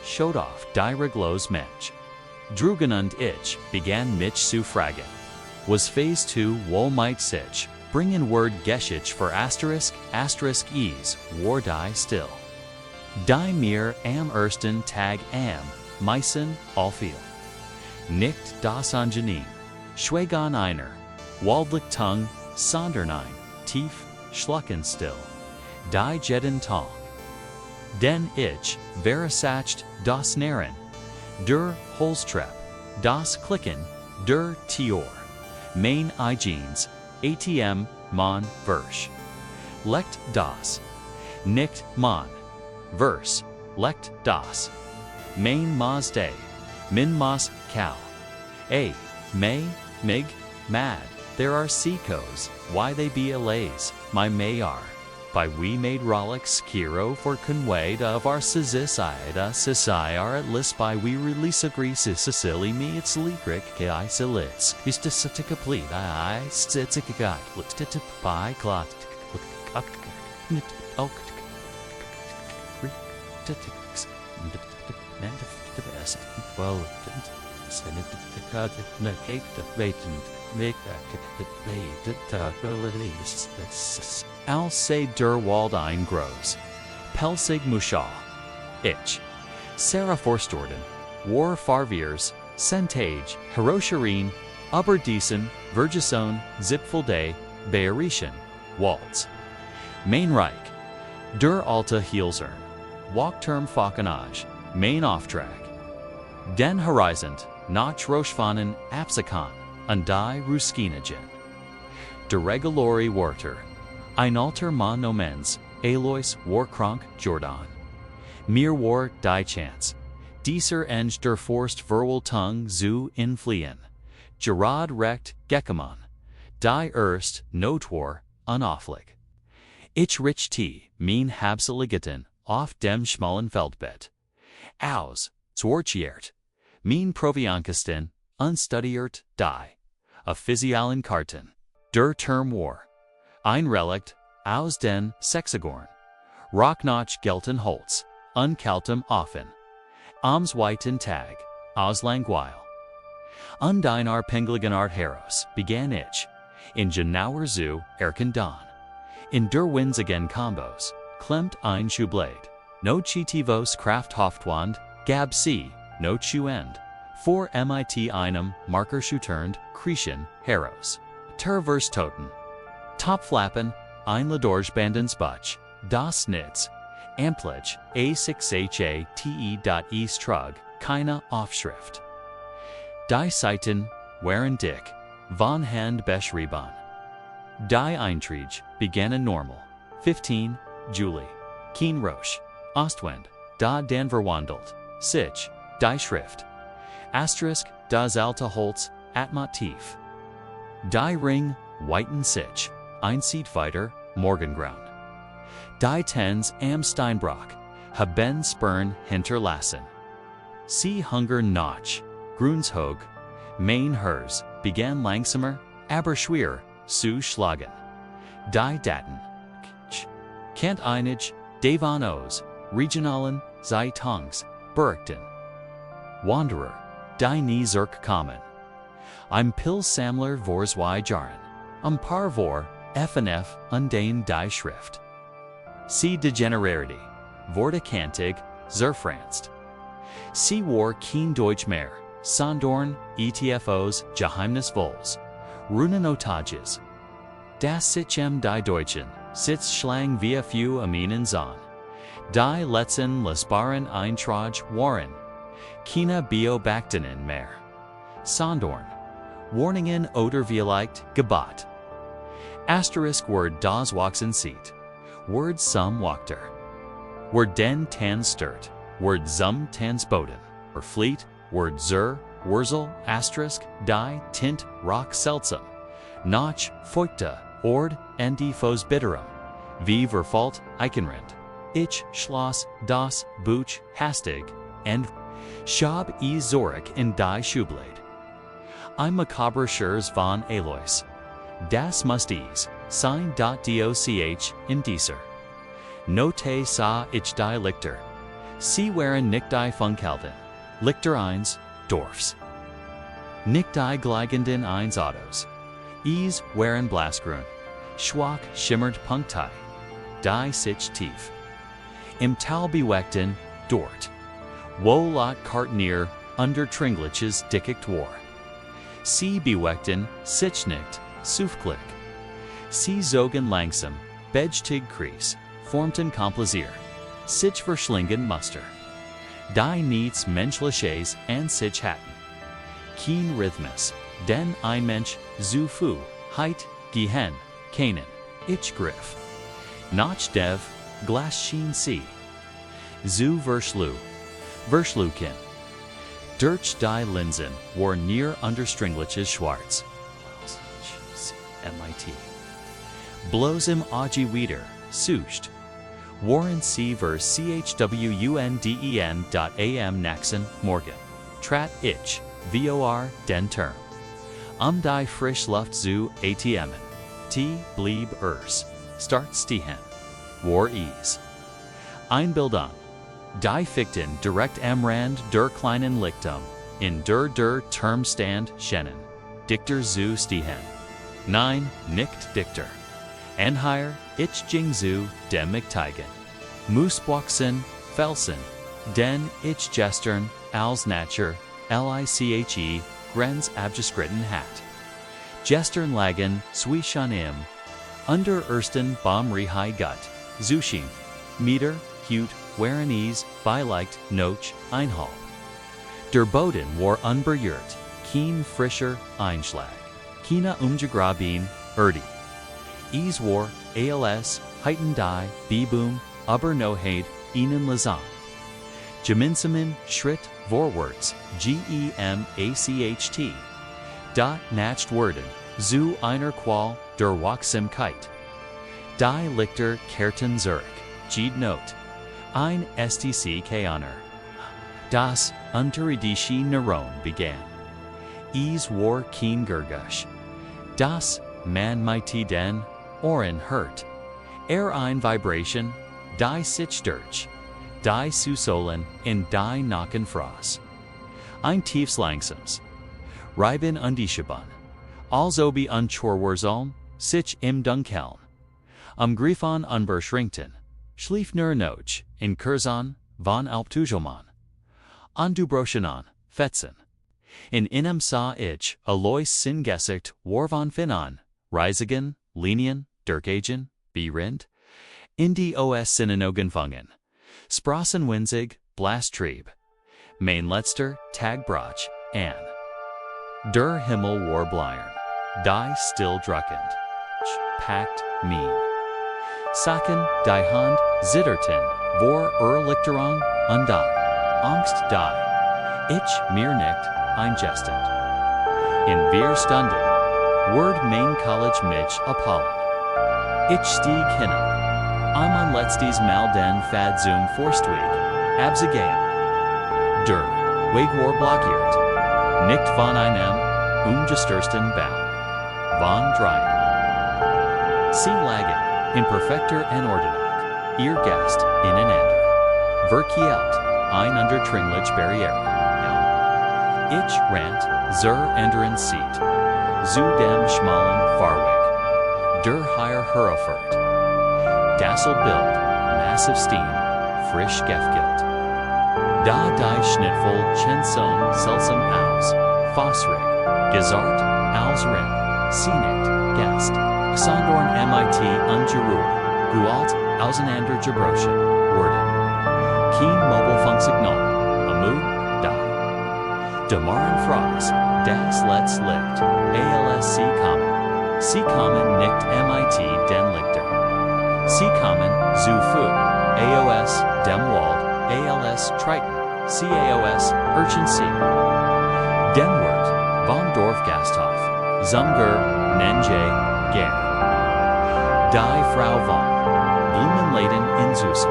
schaut auf die reglos Mensch. Drugen und ich begann mich zu fragen. Was Phase 2 wohl might sich bringen Word Geschicht für es war die still. Die mir am ersten Tag am meisten auffiel. Nicht das Angenehm, schweigen einer, waldlich Tung, sondern ein tief, schluckenstill, die jeden Tag. Denn ich versacht das Nähren, der Holztrepp, das Klicken, der Tior, mein Eigens, ATM, man, Versch. Lekt das, nicht man, Vers, lekt das, mein Mas de, min Mas Kau. May, mig, mad, there are seacos, why they be allays, my may are. By we made rollicks, Kiro for conveyed of our Sizisida, Sisai at list by we release agree Sicily me it's Ligric, Ki Silits, is to such a complete I Stitsic guy, looked at by clot, well, send it to the God, the cake, the bacon, make that release. Al se der Wald ein groß. Pelsig Musha. Ich. Sarah Forstorden. War Farviers. Centage. Hiroshirin. Uberdiesen. Vergesson. Zipfelday. Bayerischen. Waltz. Mainreich. Der Alta Hielsern. Walkterm Falconage. Main Auftrag. Den Horizont. Nach Rochfanen. Apsakon. Und die Ruskinagen. Der Regulori Warter. Ein Alter Mann Nomens, Alois Warkrank Jordan. Mir war die Chance. Dieser Eng der Forst Verwaltung zu infliehen. Gerard recht Gekkemann. Die Erst Notwar unauflich. Ich richte mein Habseligeten auf dem schmalen Feldbett. Aus, Zwartjiert. Mein Proviankasten, unstudiert die. A physialen Karten. Der Term war. Ein Relikt, aus den Sexagorn. Rocknotch gelten Holz, unkaltem offen. Am zweiten Tag, aus Langweil. Undinar Pengligenart Heros began ich. In Genauer zu erkendan. In der Winzigen Combos, klemmt ein Schuhblade. No chitivos Kraft Hoftwand, gab sie, no Schuhend. For mit einem Marker Schuhturnd, Kriechen, Heros. Tervers Toten. Topflappen, ein Ladorgebandens Butch, das Nitz. Amplage, A6HATE.E Strug, keine Aufschrift. Die Seiten, waren dick, von Hand beschrieben. Die Eintrage, begannen normal. 15, Juli. Keen Roche, Ostwind, da den verwandelt. Sich, die Schrift. Asterisk, das alte Holz, Atmotiv. Die Ring, Whiten Sich, ein Seedfighter, Morgengraund. Die Tens am Steinbrock, haben Spern hinterlassen. Sie Hunger Notch, Grunshog, Main Hers, began langsamer, aber schwer, zu schlagen. Die Daten, Kent einige, Davon O's, Regionalen, Zeitungs, Berchten. Wanderer, die nie zurückkommen. Im Pilsammler vor zwei Jahren, paar vor, FNF, undein die Schrift. Sie degenererte, wurde kantig, zerfranst. Sie war kein Deutsch mehr, sondern ETFOs Geheimnisvolles, Runenotages. Das Sichem die Deutschen, sitz schlang VFU aminen zahn. Die letzten lesbaren Eintrag waren. Keine Beobachtungen mehr. Sondern. Warningen oder vielleicht Gebot. Asterisk word das Wachsen sieht. Word some Wachter. Word den tan stört. Word zum tansboden. Or fleet. Word zur, Wurzel, asterisk, die, tint, rock seltsam. Notch, feuchte, ord, and die Fos bitterum. Wie verfault, Eichenrind. Ich, Schloss, das, Buch, hastig, and Schab e Zorik in die Schublade. Ein macabre Schurs von Alois. Das musste sein. Doch in dieser. Note sa ich die Lichter. Sie waren nicht die Funkelden. Lichter eins, Dorfs. Nicht die gleigenden eins Autos. Is waren Blasgrün. Schwach schimmert Punktei. Die sich tief. Im Tal beweckten, dort. Wo lot Kartnier under Tringliches dickicht war. Sie beweckten, sich nicht, Sufklick. Sie zogen langsam, Bejtig Kreis, formten Komplazier. Sich verschlingen Muster. Die niets menschliches and sich hatten. Keen Rhythmus, den ein Mensch, zu fu, heit, gehen, keinen, ich griff. Notch dev, Glasschien sie. Zu Verschluken. Durch die Linsen war near understringliches Schwarz. MIT. Blows im Augie wieder, sucht. Warren sie ver chwunden.am Naxen Morgan. Trat ich, vor den Term. Die frisch Luft zu ATMen. T blieb Start stehen. War ease. Einbildung. Die Fichten direkt am Rand der kleinen Lichtung. In der Termstand schennen. Dichter zu stehen. Nein, nicht Dichter. Anheuer, ich ging zu dem Mitteigen. Musbwachsen, Felsen, den ich gestern, als Natur, Liche, Grenz abgestritten hat. Gestern lagen, zwischen im, under ersten Baumrihai Gut, Zuschien, Meter, Hut, waren es, vielleicht, noch, einhalb. Der Boden war unberührt, kein frischer Einschlag. Keine Umgegrabin, Erdi. Es war, als, heiten die, beboom, aber noheid, ihnen lazan. Geminsamen Schritt vorwärts, gemacht. Nacht worden, zu einer Qual der Wachsamkeit. Die Lichter kehrten zurück, not. Ein stc keiner. Das unterirdische Neuron begann. Es war kein Gergusch. Das man mighty den Ohren hört. Ein Vibration, die sich durch. Die Susolen in die Nackenfrost. Ein tiefs langsames. Reiben undischaban. Also be unchorwurzeln, sich im Dunkeln. Griffon unbeschränkten. Schlief nur noch, in Curzon, von Alptugelmann. Andubroschenan, Fetzen. In inem sah ich, Alois Singesicht, Warvon Finan, Reisigen, Linien, Durchagen, Berind. In die Os Sinenogen fangen. Sprossen winzig, Blastrieb. Mein letzter, Tagbrach, an. Der Himmel war bleiern. Die still druckend. Packt, mien. Saken, die Hand, zitterten, vor Lichterung, und die. Angst, die. Ich, mir nicht, eingestend. In wir stunden. Word mein College mich appallen. Ich stieg hinab. Am letztes Mal den Fad zum Forstweg, abzugehen. Der Weg war blockiert. Nicht von einem ungestörten Bau. Von dreien. Sie lagen, in perfekter Anordnung, ihr Gast, ineinander. Verkehrt, ein undurchdringliche Barriere. Ich rant, zur anderen Seat. Zu dem schmalen Fahrweg. Der Heier Herrafurt. Dasselbild, massive steam, frisch gefgilt. Da die Schnittvoll Chenson seltsam aus, Fossrig, Gesart, aus Rim, Scenic, Gast, Sondorn MIT Ungerur, Gualt, auseinander Gebrochen, Worden. Keen Mobile Funksignal, Amu, Da. Demaren Frost, Das Let's Licht, ALSC Common, C Common nicht MIT Den Lichter. Sie kommen, zu Fu, AOS, dem Wald, ALS, Triton, CAOS, Urgency. Denwert, vom Dorfgasthof, Zumger, Nenje, Ger. Die Frau von, Blumenladen in Zusel.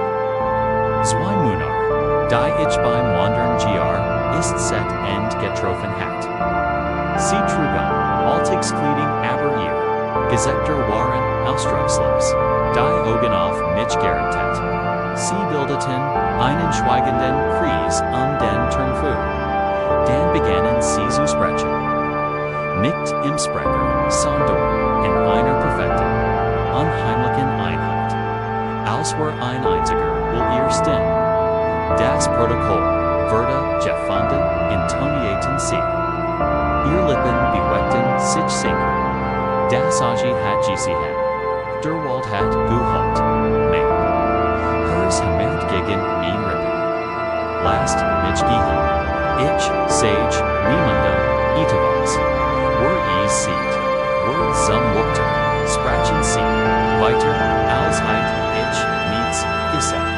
Zwei Munar, die ich beim Wandern gr, ist set and getroffen hat. Sie trugen, Alltagskleidung aber ihr, Gesäckter waren ausdruckslos. Die Augen auf mich gerichtet. Sie bildeten einen schweigenden Kreis den Turnfu. Dann begannen sie zu sprechen. Nicht im Sprecher, sondern in einer perfekten, unheimlichen Einheit. Als war ein einziger will ihr Stimmen. Das Protokoll wurde gefunden, intonierten sie. Ihr Lippen beweckten sich singen. Das Agi hat gesiehen. Der Wald hat geholt, mein. Hers hamert gegen mein Rippen. Last, mich gehen. Ich, sage, niemandem, etwas. Were is seat. Word some Wuchter, Sprachen sie, weiter, als heit, ich, nichts, gesagt.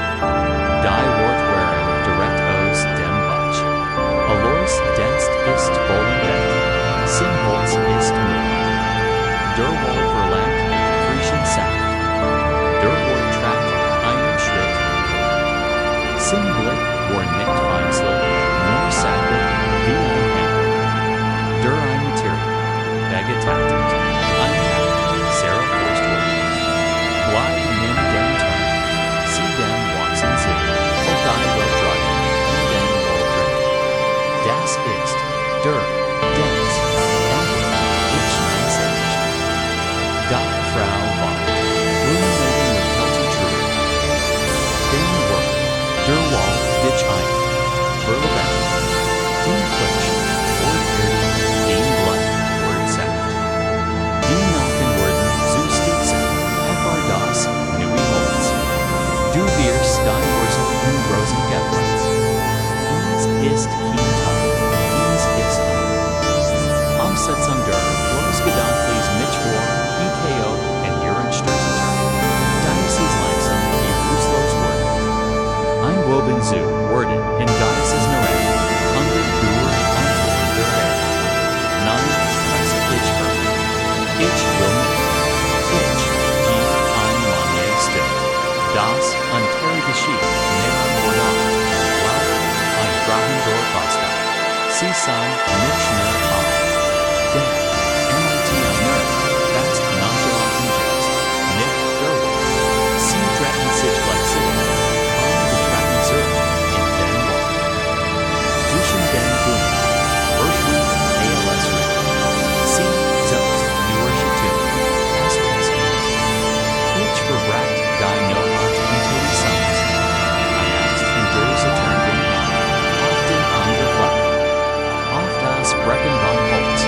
Die Wort waren direkt aus dem Bach. Alois denkst ist Bollendett. Simholz ist Müll. Der Wald verlangt, frischen Saft. Der Wort trat einen Schritt. Sein Blick war nicht feinselig, nur sacker, wie ein Hänger. Der ein Materie, begetattet, ein Sarah Forstwood. Bleib nimm den Turn, sie den Watson See, und die will dragen, und den Wald drin. Das ist, der, denkst, ich mein Sage. Die Frau von, Blumenladen mit Kelten True. Den Wort, der Wall, dich ein, Berleben, den Flitsch, Wort Erden, den Blood, Wort Saft. Die Nachenworden, zu Stitzen, Hefar das, Nui Holz. Du wirst dein Wurzel in großen Gefleits. Dies ist kein Tag, dies ist Sie sein nicht mehr auf. Der MIT einer, fast nonchalanten Jest, nicht verwohnt. Sie drehen sich plötzlich betrachten zurück in den Wald. Zwischen den Blumen, Verschwunden ALS Rick. Sie selbst nur Schatten, Aspen. Ich verbracht die Nacht in Tony Summers. I asked in Dürse turned in often on the flat. Auf das Brecken von Holz.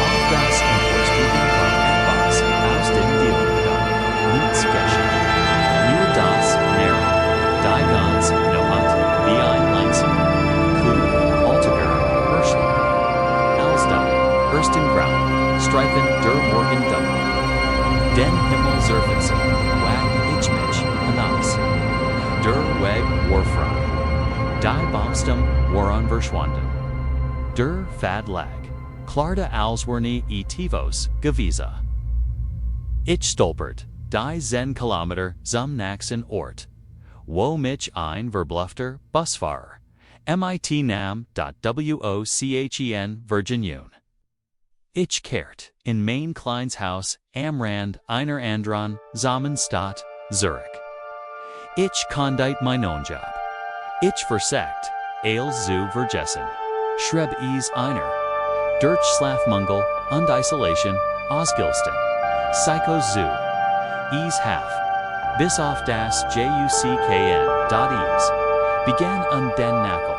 Auf das Enforstungen von etwas aus den Dielen. Nichts geschehen. Nur das Nähren. Die ganz Nohant wie ein langsam. Klug, altoger, Hirschland. Als die, ersten Grauen, streifen der Morgen dunkel. Den Himmel surfen wag ich mich hinaus. Der Weg war frei. Die Baumstum waren verschwunden. Der Fad lag. Klarde als were nie Tivos gewesen. Ich stolpert. Die 10 Kilometer zum nächsten Ort. Wo mich ein verblüffter Busfahrer. MIT nam .WOCHEN Virginian. Ich kehrt in mein kleines Haus am Rand einer anderen Samenstadt, Zurich. Ich kondite mein own Job. Ich versagt, als zu vergessen. Schreib is einer. Durch Schlafmangel und Isolation, ausgilsten. Psycho zu. Is half. Bis auf das JUCKN.is. Begann an den Nackel.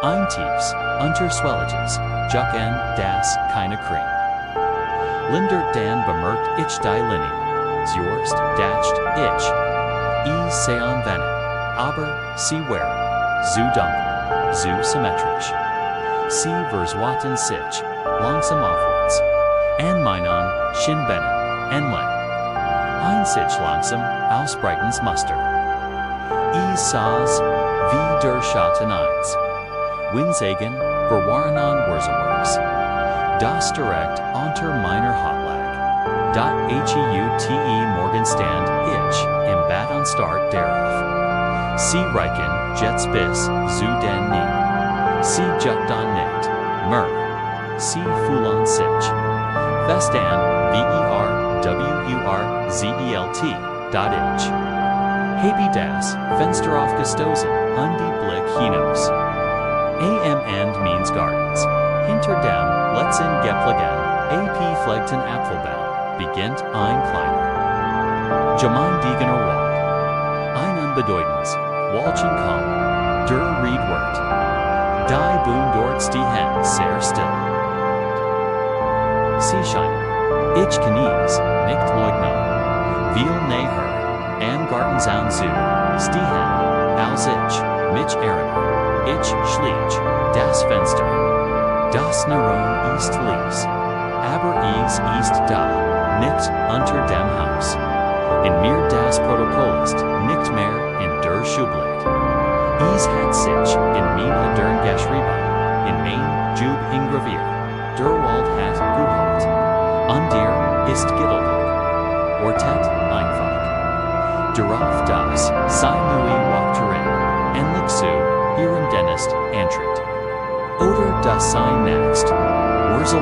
Ein tiefs, unterschwelliges, Jucken das keine Cream. Lindert dann bemerkt ich die Linie. Zurst dacht ich. Is sean vennen, aber sie wären, zu dunkel, zu symmetrisch. Sie verswaten sich, langsam aufwärts. En meinen, Shinbennen, en lang. Ein sich langsam, ausbreitens Muster. Is sah's, wie der Schatten eins. Winsagen, verwahren an Wurzelworks. Das direkt unter meiner Hotlag. HEUTE Morgenstand ich, im Bad on Start darauf. Sie reichen, Jets bis, zu den nie. Sie juckt an nicht, Mur. Sie fühlen sich. Fest an, VERWURZELT, ich. Habe das Fenster aufgestoßen, und die Blick hinaus. And means gardens. Hinter dem letzten Gepflegen, AP flegten Apfelbaum, beginnt ein kleiner. Gemeindegener Wald. Ein unbedeutens, Walchen kaum, der Riedwort. Die Boon dort stehen sehr still. Sie scheinen. Ich knies, nicht leugnen. Viel näher, an Gartenzaun zu, stehen, als ich, mich erinnere. Ich schlich, das Fenster. Das Neuron ist lies. Aber is ist da, nicht unter dem Haus. In mir das Protokoll ist nicht mehr in der Schublade. Is hat sich in mein Adern geschrieben, in mein Jub engraviert. Der Wald hat gehört. Und dir ist geduldig. Ortet einfach. Darauf das, sei nui Wakterin, endlich zu, ihren Dentist antritt. Oder das sein next, Wurzel